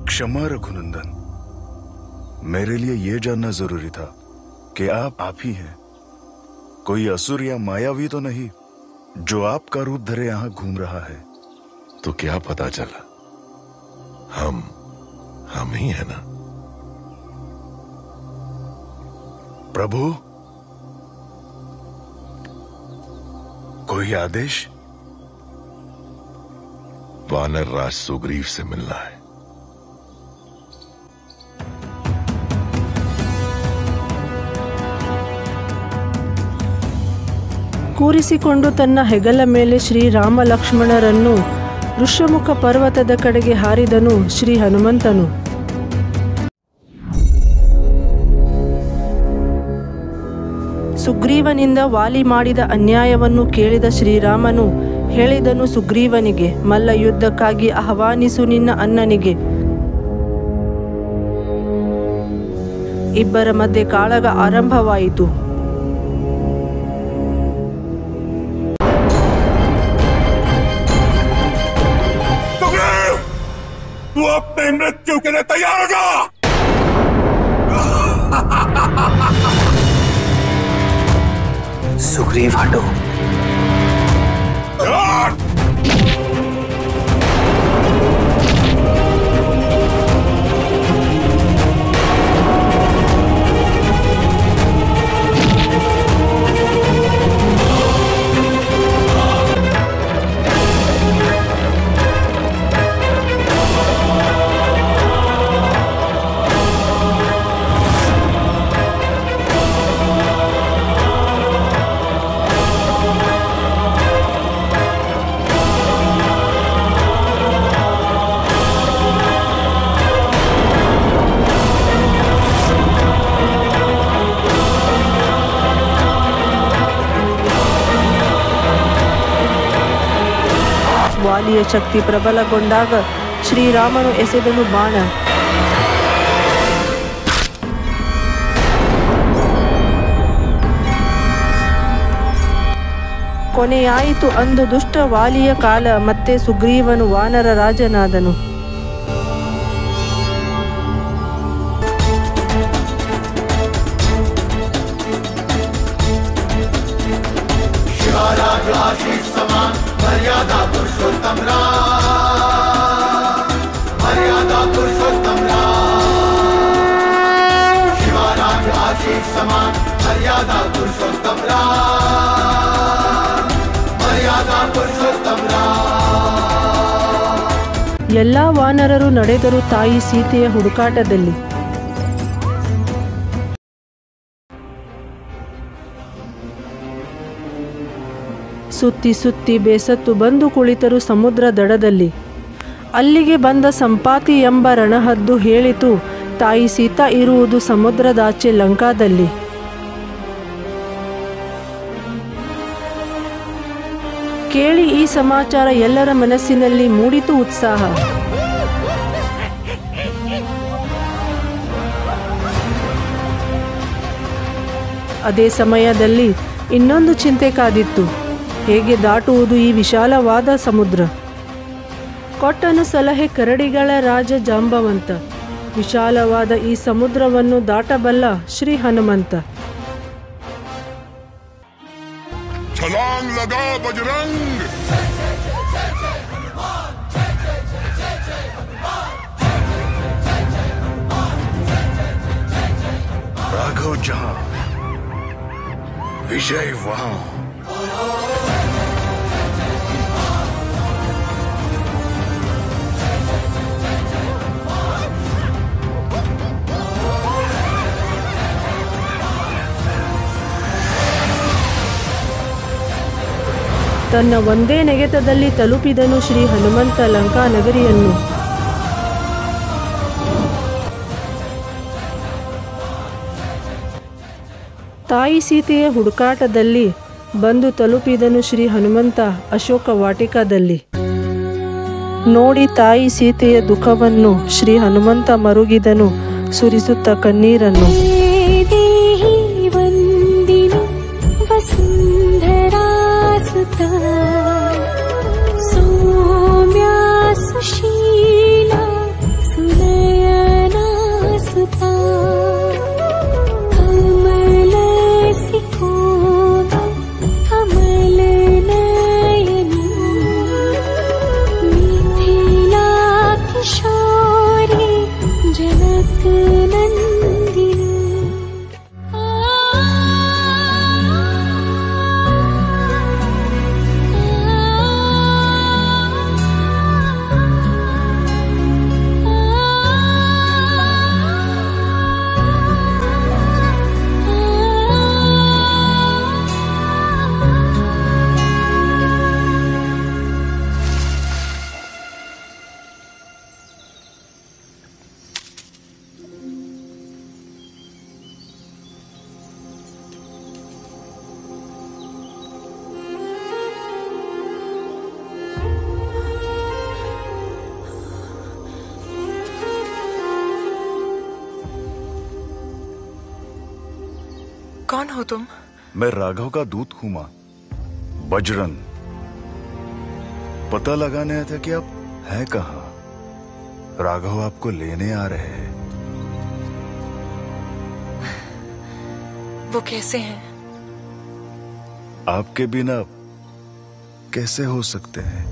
क्षमा रघुनंदन, मेरे लिए यह जानना जरूरी था कि आप ही हैं। कोई असुर या मायावी तो नहीं जो आपका रूप धरे यहाँ घूम रहा है? तो क्या पता चला? हम ही है ना। प्रभु, कोई आदेश? वानर राज सुग्रीव से मिलना है। ಕೂರಿಸಿಕೊಂಡು ತನ್ನ ಹೆಗಲ ಮೇಲೆ ಶ್ರೀರಾಮ ಲಕ್ಷ್ಮಣರನ್ನು ಋಷ್ಯಮುಖ ಪರ್ವತದ ಕಡೆಗೆ ಹಾರಿದನು ಶ್ರೀ ಹನುಮಂತನು. ಸುಗ್ರೀವನಿಂದ ವಾಲಿ ಮಾಡಿದ ಅನ್ಯಾಯವನ್ನು ಕೇಳಿದ ಶ್ರೀರಾಮನು ಹೇಳಿದನು ಸುಗ್ರೀವನಿಗೆ, ಮಲ್ಲ ಯುದ್ಧಕ್ಕಾಗಿ ಆಹ್ವಾನಿಸು ನಿನ್ನ ಅಣ್ಣನಿಗೆ. ಇಬ್ಬರ ಮಧ್ಯೆ ಕಾಳಗ ಆರಂಭವಾಯಿತು. तू अपने मृत्यु के लिए तैयार हो जा। सुग्रीव हटो। ವಾಲಿಯ ಶಕ್ತಿ ಪ್ರಬಲಗೊಂಡಾಗ ಶ್ರೀರಾಮನು ಎಸೆದನು ಬಾಣ. ಕೊನೆಯಾಯಿತು ಅಂದು ದುಷ್ಟ ವಾಲಿಯ ಕಾಲ. ಮತ್ತೆ ಸುಗ್ರೀವನು ವಾನರ ರಾಜನಾದನು. शिवा आशीष समान मर्यादा पुरुषोत्तम राम, मर्यादा पुरुषोत्तम राम। शिवाराज आशीष समान मर्यादा पुरुषोत्तम राम, मर्यादा पुरुषोत्तम राम। ಎಲ್ಲ ವಾನರರು ನಡೆದರು ತಾಯಿ ಸೀತೆಯ ಹುಡುಕಾಟದಲ್ಲಿ. ಸುತ್ತಿ ಸುತ್ತಿ ಬೇಸತ್ತು ಬಂದು ಕುಳಿತರು ಸಮುದ್ರ ದಡದಲ್ಲಿ. ಅಲ್ಲಿಗೆ ಬಂದ ಸಂಪಾತಿ ಎಂಬ ರಣಹದ್ದು ಹೇಳಿತು, ತಾಯಿ ಸೀತಾ ಇರುವುದು ಸಮುದ್ರದಾಚೆ ಲಂಕಾದಲ್ಲಿ. ಕೇಳಿ ಈ ಸಮಾಚಾರ ಎಲ್ಲರ ಮನಸ್ಸಿನಲ್ಲಿ ಮೂಡಿತು ಉತ್ಸಾಹ. ಅದೇ ಸಮಯದಲ್ಲಿ ಇನ್ನೊಂದು ಚಿಂತೆ ಕಾದಿತ್ತು. ಹೇಗೆ ದಾಟುವುದು ಈ ವಿಶಾಲವಾದ ಸಮುದ್ರ? ಕೊಟ್ಟನು ಸಲಹೆ ಕರಡಿಗಳ ರಾಜ ಜಾಂಬವಂತ. ವಿಶಾಲವಾದ ಈ ಸಮುದ್ರವನ್ನು ದಾಟಬಲ್ಲ ಶ್ರೀ ಹನುಮಂತ. छलांग लगा बजरंग। राघव जहां विजय वहां। ತನ್ನ ಒಂದೇ ನೆಗೆತದಲ್ಲಿ ತಲುಪಿದನು ಶ್ರೀ ಹನುಮಂತ ಲಂಕಾ ನಗರಿಯನ್ನು. ತಾಯಿ ಸೀತೆಯ ಹುಡುಕಾಟದಲ್ಲಿ ಬಂದು ತಲುಪಿದನು ಶ್ರೀ ಹನುಮಂತ ಅಶೋಕ ವಾಟಿಕಾದಲ್ಲಿ. ನೋಡಿ ತಾಯಿ ಸೀತೆಯ ದುಃಖವನ್ನು ಶ್ರೀ ಹನುಮಂತ ಮರುಗಿದನು ಸುರಿಸುತ್ತ ಕಣ್ಣೀರನ್ನು. सौम्या सुशीला सुनयना सुता कमल सिकोमल कमल नयनी मिथिला किशोरी जनक नंदिनी। कौन हो तुम? मैं राघव का दूत हूं मां, बजरंग। पता लगाने आया था कि आप हैं कहां। राघव आपको लेने आ रहे हैं। वो कैसे हैं? आपके बिना कैसे हो सकते हैं?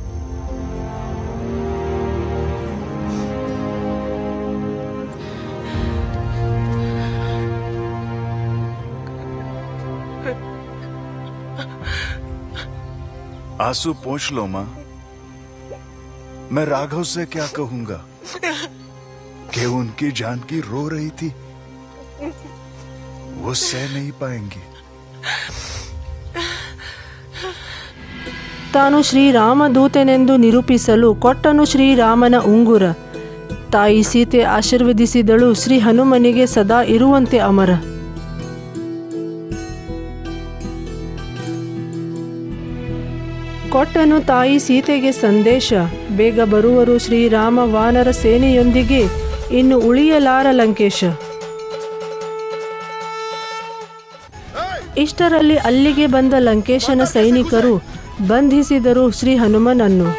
आंसू पोंछ लो मां। मैं राघव से क्या कहूंगा कि उनकी जानकी रो रही थी, वो सह नहीं पाएंगी। ತಾನು ಶ್ರೀರಾಮದೂತನೆಂದು ನಿರೂಪಿಸಲು ಕೊಟ್ಟನು ಶ್ರೀರಾಮನ ಉಂಗುರ. ತಾಯಿ ಸೀತೆ ಆಶೀರ್ವದಿಸಿದಳು ಶ್ರೀ ಹನುಮನಿಗೆ ಸದಾ ಇರುವಂತೆ ಅಮರ. ಕೊಟ್ಟನು ತಾಯಿ ಸೀತೆಗೆ ಸಂದೇಶ, ಬೇಗ ಬರುವರು ಶ್ರೀರಾಮ ವಾನರ ಸೇನೆಯೊಂದಿಗೆ, ಇನ್ನು ಉಳಿಯಲಾರ ಲಂಕೇಶ. ಇಷ್ಟರಲ್ಲಿ ಅಲ್ಲಿಗೆ ಬಂದ ಲಂಕೇಶನ ಸೈನಿಕರು ಬಂಧಿಸಿದರು ಶ್ರೀ ಹನುಮನನ್ನು.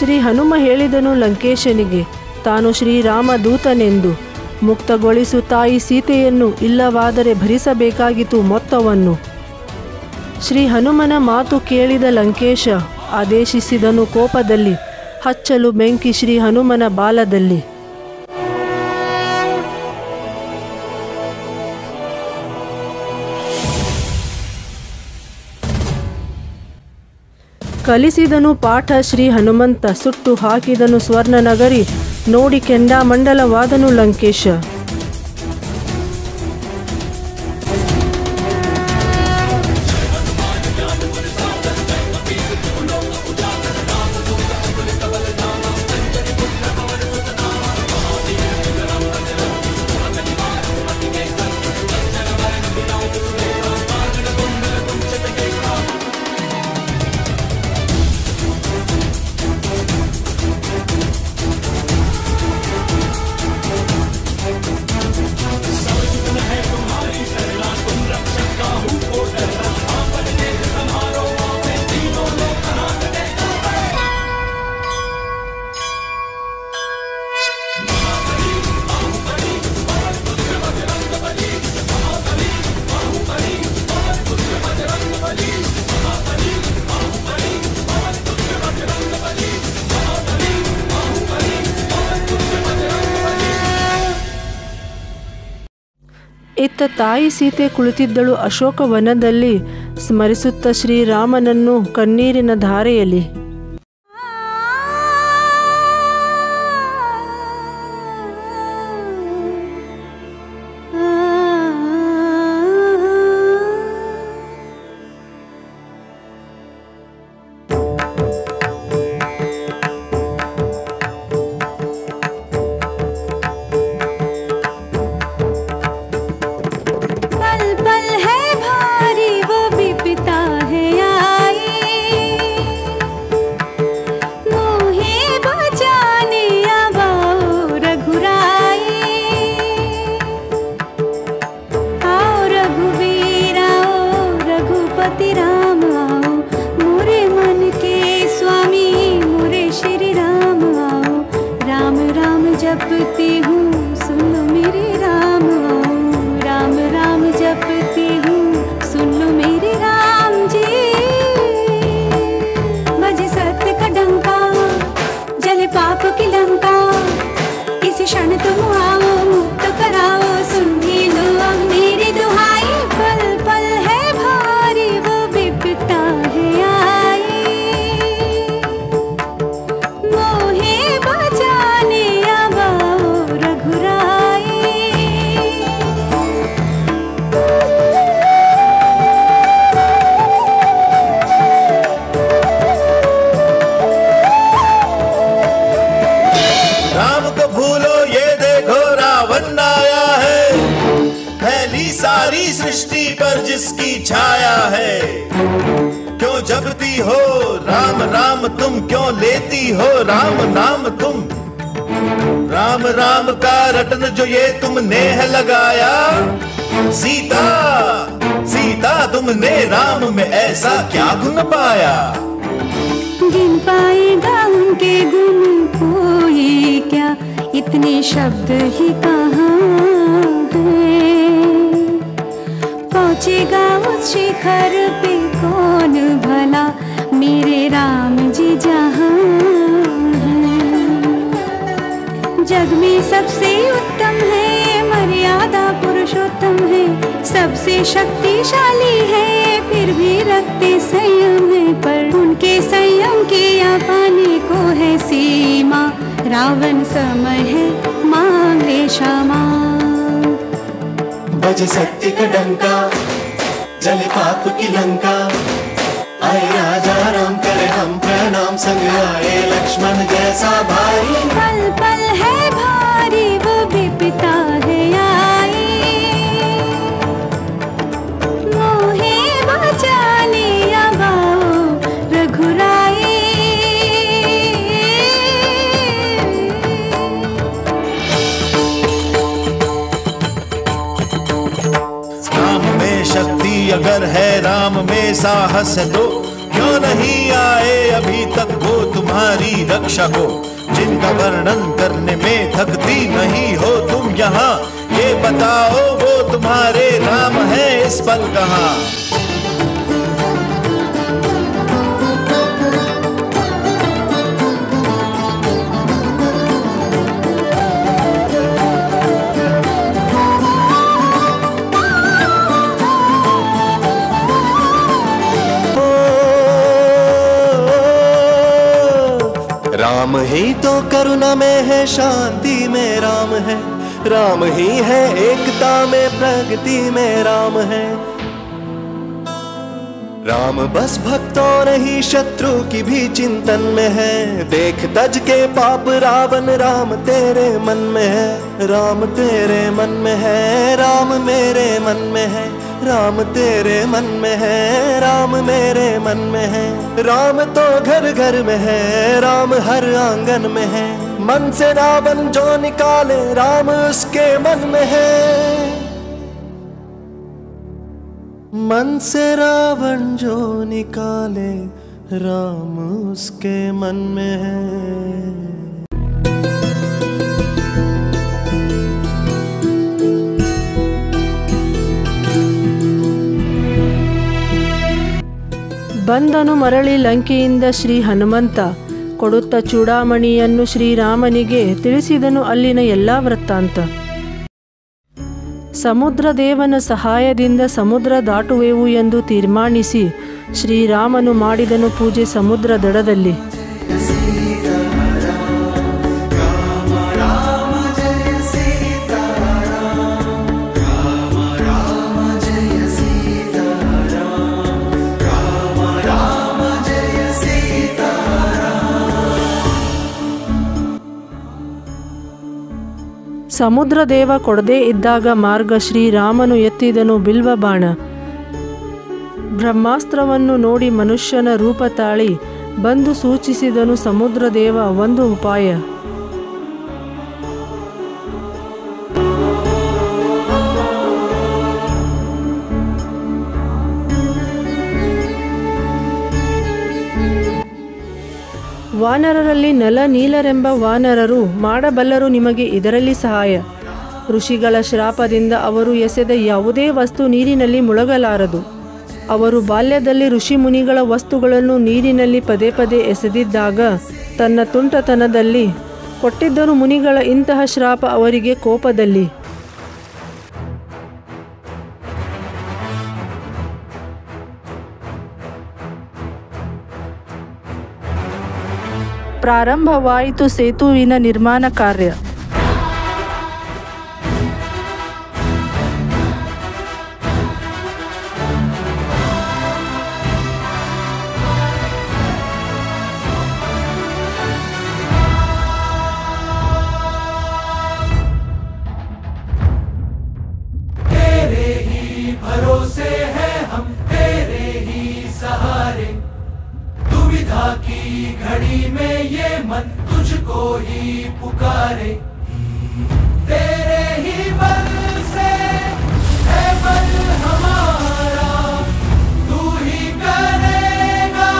ಶ್ರೀ ಹನುಮ ಹೇಳಿದನು ಲಂಕೇಶನಿಗೆ ತಾನು ಶ್ರೀರಾಮ ದೂತನೆಂದು. ಮುಕ್ತಗೊಳಿಸು ತಾಯಿ ಸೀತೆಯನ್ನು, ಇಲ್ಲವಾದರೆ ಭರಿಸಬೇಕಾಗಿತ್ತು ಮೊತ್ತವನ್ನು. ಶ್ರೀ ಹನುಮನ ಮಾತು ಕೇಳಿದ ಲಂಕೇಶ ಆದೇಶಿಸಿದನು ಕೋಪದಲ್ಲಿ, ಹಚ್ಚಲು ಬೆಂಕಿ ಶ್ರೀ ಹನುಮನ ಬಾಲದಲ್ಲಿ. ಕಲಿಸಿದನು ಪಾಠ ಶ್ರೀ ಹನುಮಂತ, ಸುಟ್ಟು ಹಾಕಿದನು ಸ್ವರ್ಣ ನಗರಿ, ನೋಡಿ ಕೆಂಡಾಮಂಡಲವಾದನು ಲಂಕೇಶ. ಇತ್ತ ತಾಯಿ ಸೀತೆ ಕುಳಿತಿದ್ದಳು ಅಶೋಕವನದಲ್ಲಿ, ಸ್ಮರಿಸುತ್ತ ಶ್ರೀರಾಮನನ್ನು ಕಣ್ಣೀರಿನ ಧಾರೆಯಲ್ಲಿ. जपती हूँ सुन लो मेरे राम, राम राम जपती हूँ सुन लो मेरे राम जी। बजे सत्य का डंका, जले पाप की लंका, किसी क्षण तुम आओ मुक्त कराओ, सुन ही लो अब मेरी दुहाई। पल पल है भारी वो विपदा है आई, मोहे बचाने अब आओ रघुराई। राम को भूलो ये देखो रावण आया है, फैली सारी सृष्टि पर जिसकी छाया है। क्यों जपती हो राम राम तुम, क्यों लेती हो राम नाम तुम। राम राम का रटन जो ये तुमने है लगाया, सीता सीता तुमने राम में ऐसा क्या गुण पाया। गिन पाएगा उनके गुण कोई क्या, इतने शब्द ही कहाँ हैं। पहुँचेगा उस शिखर पे कौन भला, मेरे राम जी जहाँ हैं। जग में सबसे उत्तम है, मर्यादा पुरुषोत्तम है, सबसे शक्तिशाली है, फिर भी रखते संयम है। पर उनके संयम के या पाने को है सीमा, रावण समय है मांग ले क्षमा। बजे सत्य का डंका, जले पाप की लंका, आए राजा राम करे हम प्रणाम, संग आए लक्ष्मण जैसा भाई। पल पल है भारी वो विपदा है आई, मोहे बचाने अब आओ रघुराई। राम में शक्ति अगर है, राम में साहस है, तो क्यों नहीं आए अभी तक वो तुम तुम्हारी रक्षा को, जिनका वर्णन करने में थकती नहीं हो तुम यहाँ। ये बताओ वो तुम्हारे राम है इस पल कहाँ। राम ही तो करुणा में है, शांति में राम है। राम ही है एकता में, प्रगति में राम है। राम बस भक्तों नहीं शत्रु की भी चिंतन में है। देख तज के पाप रावण, राम तेरे मन में है। राम तेरे मन में है, राम मेरे मन में है। राम तेरे मन में है, राम मेरे मन में है। राम तो घर घर में है, राम हर आंगन में है। मन से रावण जो निकाले, राम उसके मन में है। मन से रावण जो निकाले, राम उसके मन में है। ಬಂದನು ಮರಳಿ ಲಂಕೆಯಿಂದ ಶ್ರೀ ಹನುಮಂತ, ಕೊಡುತ್ತ ಚೂಡಾಮಣಿಯನ್ನು ಶ್ರೀರಾಮನಿಗೆ ತಿಳಿಸಿದನು ಅಲ್ಲಿನ ಎಲ್ಲ ವೃತ್ತಾಂತ. ಸಮುದ್ರ ದೇವನ ಸಹಾಯದಿಂದ ಸಮುದ್ರ ದಾಟುವೆವು ಎಂದು ತೀರ್ಮಾನಿಸಿ ಶ್ರೀರಾಮನು ಮಾಡಿದನು ಪೂಜೆ ಸಮುದ್ರ ದಡದಲ್ಲಿ. ಸಮುದ್ರ ದೇವ ಕೊಡದೇ ಇದ್ದಾಗ ಮಾರ್ಗ ಶ್ರೀರಾಮನು ಎತ್ತಿದನು ಬಿಲ್ವ ಬಾಣ. ಬ್ರಹ್ಮಾಸ್ತ್ರವನ್ನು ನೋಡಿ ಮನುಷ್ಯನ ರೂಪ ತಾಳಿ ಬಂದು ಸೂಚಿಸಿದನು ಸಮುದ್ರ ದೇವ ಒಂದು ಉಪಾಯ. ವಾನರರಲ್ಲಿ ನಲ ನೀಲರೆಂಬ ವಾನರರು ಮಾಡಬಲ್ಲರು ನಿಮಗೆ ಇದರಲ್ಲಿ ಸಹಾಯ. ಋಷಿಗಳ ಶ್ರಾಪದಿಂದ ಅವರು ಎಸೆದ ಯಾವುದೇ ವಸ್ತು ನೀರಿನಲ್ಲಿ ಮುಳುಗಲಾರದು. ಅವರು ಬಾಲ್ಯದಲ್ಲಿ ಋಷಿ ಮುನಿಗಳ ವಸ್ತುಗಳನ್ನು ನೀರಿನಲ್ಲಿ ಪದೇ ಪದೇ ಎಸೆದಿದ್ದಾಗ ತನ್ನ ತುಂಟತನದಲ್ಲಿ ಕೊಟ್ಟಿದ್ದರು ಮುನಿಗಳ ಇಂತಹ ಶ್ರಾಪ ಅವರಿಗೆ ಕೋಪದಲ್ಲಿ. ಪ್ರಾರಂಭವಾಯಿತು ಸೇತುವಿನ ನಿರ್ಮಾಣ ಕಾರ್ಯ. तेरे ही भरोसे हैं हम, तेरे ही सहारे। दुविधा की घड़ी में ये मन तुझको ही पुकारे। तेरे ही बल से है बल हमारा, तू ही करेगा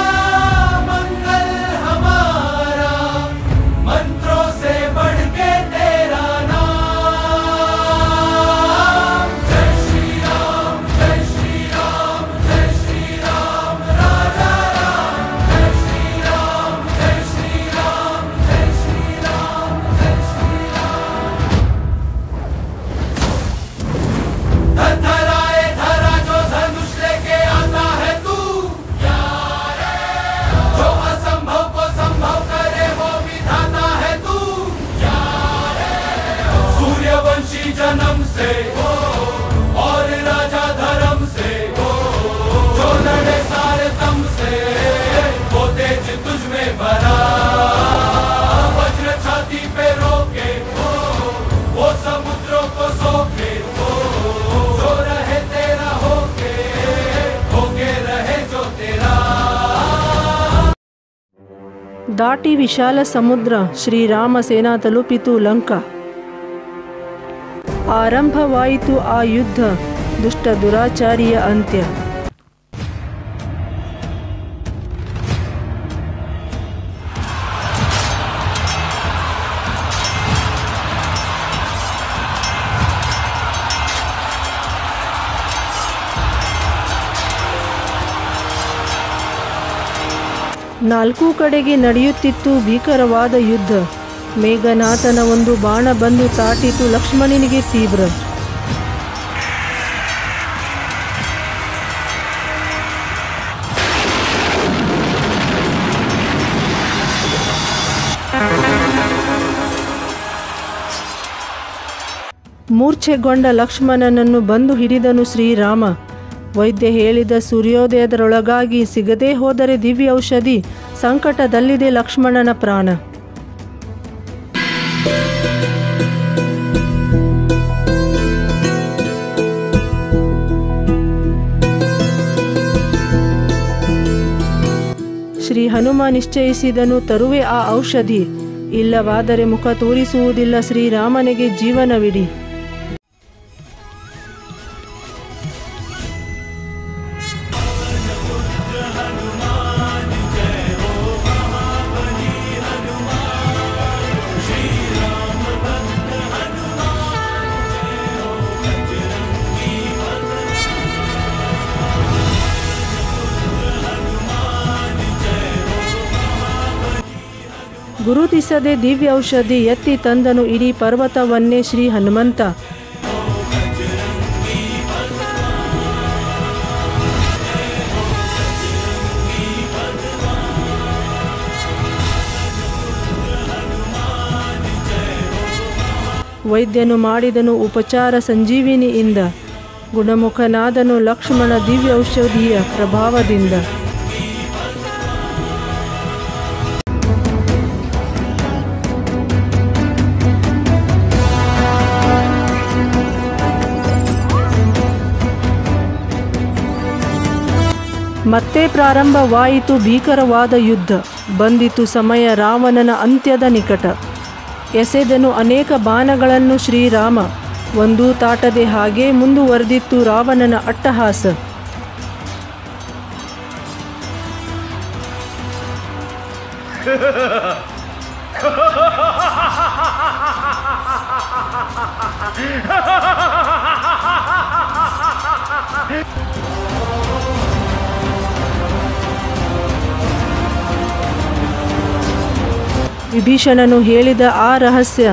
मंगल हमारा। मंत्रों से बढ़ के तेरा नाम। जय श्री राम, जय श्री राम, जय श्री राम राजा राम। जय श्री राम, जय श्री राम, जय श्री राम, जय श्री राम। धराए धरा जो धनुष लेके आता है तू, जो असंभव को संभव करे वो विधाता है तू। सूर्यवंशी जन्म से और राजा धर्म से, जो लड़े सारे दम से, वो तेज तुझ में भरा। वज्र छाती पे रोके वो समुद्रों को सोखे, जो रहे तेरा होके रहे जो तेरा। ದಾಟಿ ವಿಶಾಲ ಸಮುದ್ರ ಶ್ರೀರಾಮ ಸೇನಾ ತಲುಪಿತು ಲಂಕಾ. ಆರಂಭವಾಯಿತು ಆ ಯುದ್ಧ, ದುಷ್ಟ ದುರಾಚಾರಿಯ ಅಂತ್ಯ. ನಾಲ್ಕೂ ಕಡೆಗೆ ನಡೆಯುತ್ತಿತ್ತು ಭೀಕರವಾದ ಯುದ್ಧ. ಮೇಘನಾಥನ ಒಂದು ಬಾಣ ಬಂದು ತಾಟಿತು ಲಕ್ಷ್ಮಣನಿಗೆ ತೀವ್ರ. ಮೂರ್ಛೆಗೊಂಡ ಲಕ್ಷ್ಮಣನನ್ನು ಬಂದು ಹಿಡಿದನು ಶ್ರೀರಾಮ. ವೈದ್ಯ ಹೇಳಿದ ಸೂರ್ಯೋದಯದರೊಳಗಾಗಿ ಸಿಗದೇ ಹೋದರೆ ದಿವ್ಯ ಔಷಧಿ, ಸಂಕಟದಲ್ಲಿದೆ ಲಕ್ಷ್ಮಣನ ಪ್ರಾಣ. ಶ್ರೀ ಹನುಮ ನಿಶ್ಚಯಿಸಿದನು, ತರುವೆ ಆ ಔಷಧಿ, ಇಲ್ಲವಾದರೆ ಮುಖ ತೋರಿಸುವುದಿಲ್ಲ ಶ್ರೀರಾಮನಿಗೆ ಜೀವನವಿಡಿ. ಗುರುತಿಸದೆ ದಿವ್ಯ ಔಷಧಿ ಎತ್ತಿ ತಂದನು ಇಡೀ ಪರ್ವತವನ್ನೇ ಶ್ರೀ ಹನುಮಂತ. ವೈದ್ಯನು ಮಾಡಿದನು ಉಪಚಾರ ಸಂಜೀವಿನಿಯಿಂದ, ಗುಣಮುಖನಾದನು ಲಕ್ಷ್ಮಣ ದಿವ್ಯ ಔಷಧಿಯ ಪ್ರಭಾವದಿಂದ. ಮತ್ತೆ ಪ್ರಾರಂಭವಾಯಿತು ಭೀಕರವಾದ ಯುದ್ಧ. ಬಂದಿತು ಸಮಯ ರಾವಣನ ಅಂತ್ಯದ ನಿಕಟ. ಎಸೆದನು ಅನೇಕ ಬಾಣಗಳನ್ನು ಶ್ರೀರಾಮ. ಒಂದೂ ತಾಟದೆ ಹಾಗೆ ಮುಂದುವರೆದಿತ್ತು ರಾವಣನ ಅಟ್ಟಹಾಸ. ವಿಭೀಷಣನು ಹೇಳಿದ ಆ ರಹಸ್ಯ,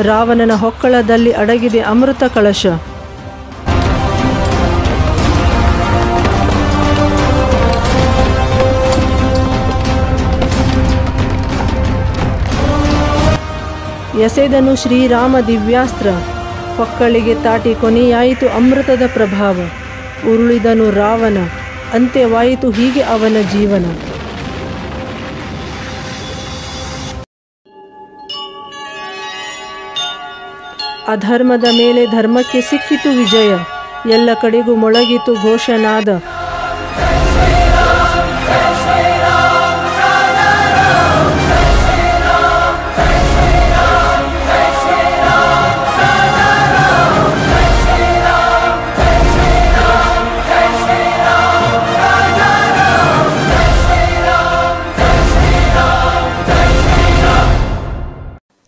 ರಾವಣನ ಹೊಕ್ಕಳದಲ್ಲಿ ಅಡಗಿದೆ ಅಮೃತ ಕಳಶ. ಎಸೆದನು ಶ್ರೀರಾಮ ದಿವ್ಯಾಸ್ತ್ರ, ಹೊಕ್ಕಳಿಗೆ ತಾಟಿ ಕೊನೆಯಾಯಿತು ಅಮೃತದ ಪ್ರಭಾವ. ಉರುಳಿದನು ರಾವಣ, ಅಂತ್ಯವಾಯಿತು ಹೀಗೆ ಅವನ ಜೀವನ. ಅಧರ್ಮದ ಮೇಲೆ ಧರ್ಮಕ್ಕೆ ಸಿಕ್ಕಿತು ವಿಜಯ, ಎಲ್ಲ ಕಡೆಗೂ ಮೊಳಗಿತು ಘೋಷನಾದ.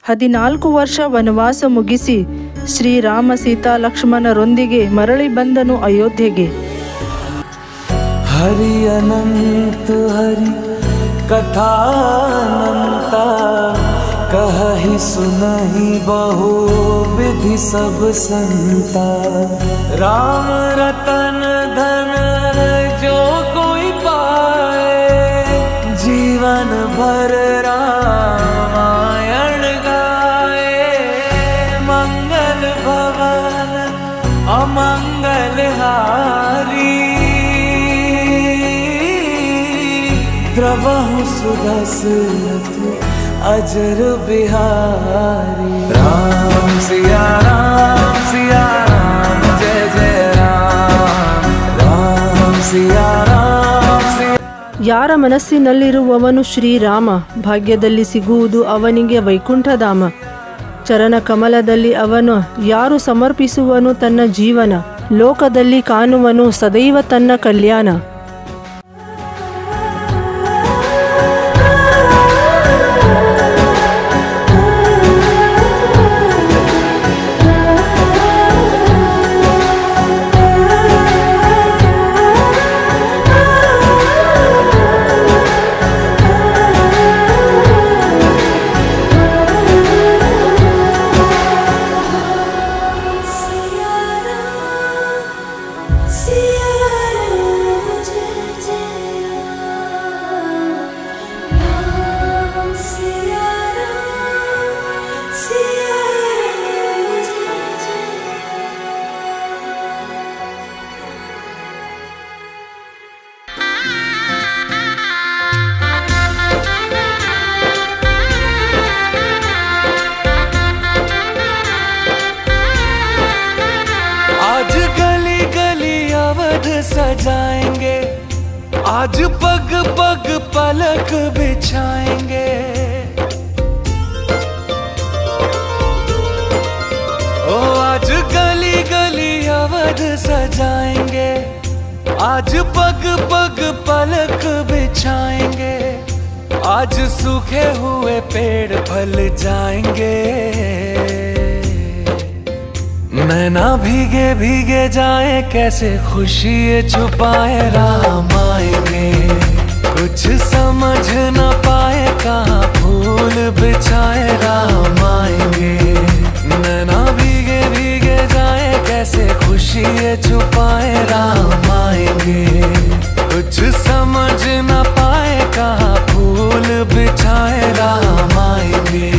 ಹದಿನಾಲ್ಕು ವರ್ಷ ವನವಾಸ ಮುಗಿಸಿ ಶ್ರೀರಾಮ ಸೀತಾ ಲಕ್ಷ್ಮಣರೊಂದಿಗೆ ಮರಳಿ ಬಂದನು ಅಯೋಧ್ಯೆಗೆ. ಹರಿ ಅನಂತ ಹರಿ ಕಥಾನಂತ ಕಹಿ ಸುನಹಿ ಬಹು ವಿಧಿ ಸಬ ಸಂತ ರಾಮ ರತನ ಧನ जो कोई पाए जीवन भर रामायण गाए मंगल भवन अमंगल हारी द्रवहु सुदशरथ अजर बिहारी राम सिया राम जय जय राम राम सिया राम सिया. ಯಾರ ಮನಸ್ಸಿನಲ್ಲಿರುವವನು ಶ್ರೀರಾಮ, ಭಾಗ್ಯದಲ್ಲಿ ಸಿಗುವುದು ಅವನಿಗೆ ವೈಕುಂಠಧಾಮ. ಚರಣ ಕಮಲದಲ್ಲಿ ಅವನು ಯಾರು ಸಮರ್ಪಿಸುವನು ತನ್ನ ಜೀವನ, ಲೋಕದಲ್ಲಿ ಕಾಣುವನು ಸದೈವ ತನ್ನ ಕಲ್ಯಾಣ. सजाएंगे, आज पग पग पलक बिछाएंगे। ओ आज गली गली अवध सजाएंगे, आज पग पग पलक बिछाएंगे। आज सूखे हुए पेड़ फल जाएंगे, नैना भीगे भीगे जाए कैसे खुशी छुपाए राम आएंगे। कुछ समझ न पाए कहाँ फूल बिछाए राम आएंगे। नैना भीगे भीगे जाए कैसे खुशी छुपाए राम आएंगे। कुछ समझ न पाए कहाँ फूल बिछाए राम आएंगे।